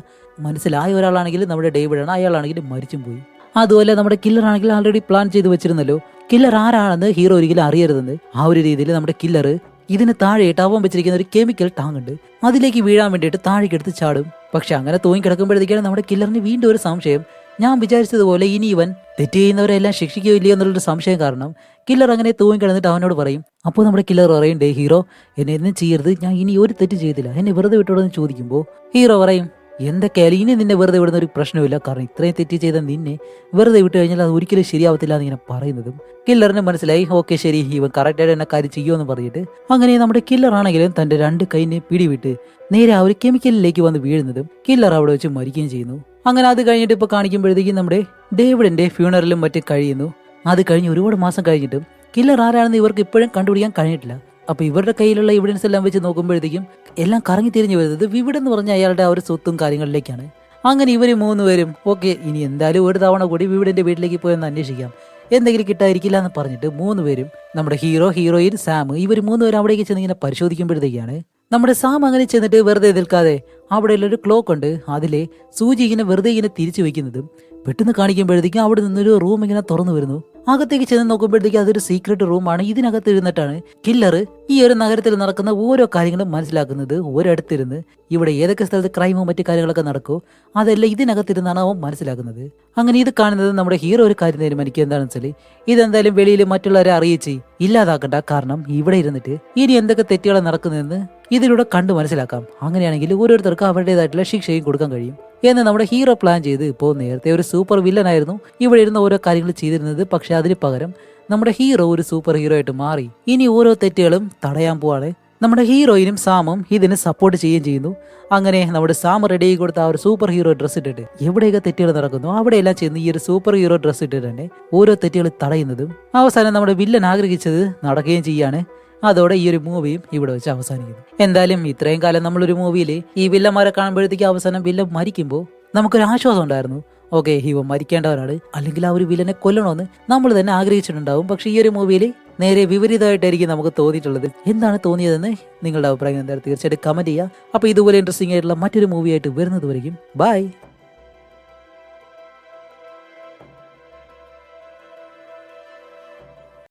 മനസ്സിലായ ഒരാളാണെങ്കിൽ നമ്മുടെ ഡേവിഡാണ്, അയാളാണെങ്കിൽ മരിച്ചും പോയി. അതുപോലെ നമ്മുടെ കില്ലർ ആണെങ്കിൽ ആൾറെഡി പ്ലാൻ ചെയ്ത് വെച്ചിരുന്നല്ലോ കില്ലർ ആരാണെന്ന് ഹീറോ ഒരിക്കലും അറിയരുതെന്ന്. ആ ഒരു രീതിയിൽ നമ്മുടെ കില്ലർ ഇതിന് താഴെയിട്ട് അവൻ വെച്ചിരിക്കുന്ന ഒരു കെമിക്കൽ ടാങ്ക് ഉണ്ട്, അതിലേക്ക് വീഴാൻ വേണ്ടിയിട്ട് താഴേക്കെടുത്ത് ചാടും. പക്ഷെ അങ്ങനെ തൂങ്ങി കിടക്കുമ്പോഴത്തേക്കാണ് നമ്മുടെ കില്ലറിന് വീണ്ടും ഒരു സംശയം. ഞാൻ വിചാരിച്ചതുപോലെ ഇനി ഇവൻ തെറ്റ് ചെയ്യുന്നവരെല്ലാം ശിക്ഷിക്കുകയില്ലയോ എന്നുള്ളൊരു സംശയം കാരണം കില്ലർ അങ്ങനെ തൂങ്ങി കിടന്നിട്ട് അവനോട് പറയും. അപ്പോൾ നമ്മുടെ കില്ലർ പറയും, ഡേ ഹീറോ എന്നെ ഒന്നും ചെയ്യരുത്, ഞാൻ ഇനി ഒരു തെറ്റ് ചെയ്തില്ല, എന്നെ വെറുതെ വിട്ടോടെന്ന് ചോദിക്കുമ്പോൾ ഹീറോ പറയും, എന്തൊക്കെയായാലും ഇനി നിന്നെ വെറുതെ വിടുന്ന ഒരു പ്രശ്നമില്ല, കാരണം ഇത്രയും തെറ്റ് ചെയ്ത നിന്നെ വെറുതെ വിട്ട് കഴിഞ്ഞാൽ അത് ഒരിക്കലും ശരിയാവത്തില്ല എന്ന് ഇങ്ങനെ പറയുന്നതും കില്ലറിന് മനസ്സിലായി. ഓക്കെ ശരി, ഇവൻ കറക്റ്റായിട്ട് എന്നെ കാര്യം ചെയ്യുമെന്ന് പറഞ്ഞിട്ട് അങ്ങനെ നമ്മുടെ കില്ലർ ആണെങ്കിലും തന്റെ 2 കൈനെ പിടിവിട്ട് നേരെ ആ ഒരു കെമിക്കലിലേക്ക് വന്ന് വീഴുന്നതും കില്ലർ അവിടെ വെച്ച് മരിക്കുകയും ചെയ്യുന്നു. അങ്ങനെ അത് കഴിഞ്ഞിട്ട് ഇപ്പോൾ കാണിക്കുമ്പോഴത്തേക്കും നമ്മുടെ ഡേവിഡിന്റെ ഫ്യൂണറലും മറ്റും കഴിയുന്നു. അത് കഴിഞ്ഞ് ഒരുപാട് മാസം കഴിഞ്ഞിട്ടും കില്ലർ ആരാണെന്ന് ഇവർക്ക് ഇപ്പോഴും കണ്ടുപിടിക്കാൻ കഴിഞ്ഞിട്ടില്ല. അപ്പോൾ ഇവരുടെ കയ്യിലുള്ള എവിഡൻസ് എല്ലാം വെച്ച് നോക്കുമ്പോഴത്തേക്കും എല്ലാം കറങ്ങി തിരിഞ്ഞു വരുന്നത് വിവിഡ് എന്ന് പറഞ്ഞ അയാളുടെ ആ ഒരു സ്വത്തും കാര്യങ്ങളിലേക്കാണ്. അങ്ങനെ ഇവർ മൂന്നുപേരും ഓക്കെ, ഇനി എന്തായാലും ഒരു തവണ കൂടി വിവിഡിന്റെ വീട്ടിലേക്ക് പോയെന്ന് അന്വേഷിക്കാം, എന്തെങ്കിലും കിട്ടാതിരിക്കില്ല എന്ന് പറഞ്ഞിട്ട് മൂന്നുപേരും നമ്മുടെ ഹീറോ, ഹീറോയിൻ, സാം ഇവർ മൂന്നുപേരും അവിടേക്ക് ചെന്ന് ഇങ്ങനെ പരിശോധിക്കുമ്പോഴത്തേക്കാണ് നമ്മുടെ സാം അങ്ങനെ ചെന്നിട്ട് വെറുതെ നിൽക്കാതെ അവിടെയുള്ളൊരു ക്ലോക്ക് ഉണ്ട്, അതിലെ സൂചി ഇങ്ങനെ വെറുതെ ഇങ്ങനെ തിരിച്ചു വെക്കുന്നതും പെട്ടെന്ന് കാണിക്കുമ്പോഴത്തേക്കും അവിടെ നിന്നൊരു റൂം ഇങ്ങനെ തുറന്നു വരുന്നു. അകത്തേക്ക് ചെന്ന് നോക്കുമ്പോഴത്തേക്കും അതൊരു സീക്രട്ട് റൂമാണ്. ഇതിനകത്ത് ഇരുന്നിട്ടാണ് കില്ലർ ഈ ഒരു നഗരത്തിൽ നടക്കുന്ന ഓരോ കാര്യങ്ങളും മനസ്സിലാക്കുന്നത്. ഒരിടത്തിരുന്ന് ഇവിടെ ഏതൊക്കെ സ്ഥലത്ത് ക്രൈമോ മറ്റു കാര്യങ്ങളൊക്കെ നടക്കുമോ അതെല്ലാം ഇതിനകത്തിരുന്നാണ് അവൻ മനസ്സിലാക്കുന്നത്. അങ്ങനെ ഇത് കാണുന്നത് നമ്മുടെ ഹീറോ ഒരു കാര്യം തീരുമാനിക്കുക, എന്താണെന്ന് വെച്ചാൽ ഇതെന്തായാലും വെളിയിൽ മറ്റുള്ളവരെ അറിയിച്ച് ഇല്ലാതാക്കണ്ട, കാരണം ഇവിടെ ഇരുന്നിട്ട് ഇനി എന്തൊക്കെ തെറ്റുകളാണ് നടക്കുന്നതെന്ന് ഇതിലൂടെ കണ്ടു മനസ്സിലാക്കാം. അങ്ങനെയാണെങ്കിൽ ഓരോരുത്തർക്കും അവരുടേതായിട്ടുള്ള ശിക്ഷയും കൊടുക്കാൻ കഴിയും എന്ന് നമ്മുടെ ഹീറോ പ്ലാൻ ചെയ്ത് ഇപ്പോൾ നേരത്തെ ഒരു സൂപ്പർ വില്ലനായിരുന്നു ഇവിടെ ഇരുന്ന് ഓരോ കാര്യങ്ങൾ ചെയ്തിരുന്നത്. പക്ഷെ അതിന് പകരം നമ്മുടെ ഹീറോ ഒരു സൂപ്പർ ഹീറോ ആയിട്ട് മാറി ഇനി ഓരോ തെറ്റുകളും തടയാൻ പോവാണ്. നമ്മുടെ ഹീറോയിനും സാമും ഇതിന് സപ്പോർട്ട് ചെയ്യുകയും ചെയ്യുന്നു. അങ്ങനെ നമ്മുടെ സാം റെഡി ആയി കൊടുത്ത ആ ഒരു സൂപ്പർ ഹീറോ ഡ്രസ്സ് ഇട്ടിട്ട് എവിടെയൊക്കെ തെറ്റുകൾ നടക്കുന്നു അവിടെയെല്ലാം ചെന്ന് ഈ ഒരു സൂപ്പർ ഹീറോ ഡ്രസ്സ് ഇട്ടിട്ട് തന്നെ ഓരോ തെറ്റുകൾ തടയുന്നതും അവസാനം നമ്മുടെ വില്ലൻ ആഗ്രഹിച്ചത് നടക്കുകയും ചെയ്യാണ്. അതോടെ ഈ ഒരു മൂവിയും ഇവിടെ വെച്ച് അവസാനിക്കുന്നു. എന്തായാലും ഇത്രയും കാലം നമ്മളൊരു മൂവിയിൽ ഈ വില്ലന്മാരെ കാണുമ്പോഴത്തേക്ക് അവസാനം വില്ലൻ മരിക്കുമ്പോൾ നമുക്കൊരു ആശ്വാസം ഉണ്ടായിരുന്നു. ഓക്കെ, ഇവ മരിക്കേണ്ടവരാണ്, അല്ലെങ്കിൽ ആ ഒരു വില്ലനെ കൊല്ലണമെന്ന് നമ്മൾ തന്നെ ആഗ്രഹിച്ചിട്ടുണ്ടാവും. പക്ഷെ ഈ ഒരു മൂവിയിൽ നേരെ വിപരീതമായിട്ടായിരിക്കും നമുക്ക് തോന്നിയിട്ടുള്ളത്. എന്താണ് തോന്നിയതെന്ന് നിങ്ങളുടെ അഭിപ്രായം എന്തായാലും തീർച്ചയായിട്ടും കമന്റ് ചെയ്യുക. അപ്പോൾ ഇതുപോലെ ഇൻട്രസ്റ്റിംഗ് ആയിട്ടുള്ള മറ്റൊരു മൂവിയായിട്ട് വരുന്നത് വരെയും ബൈ.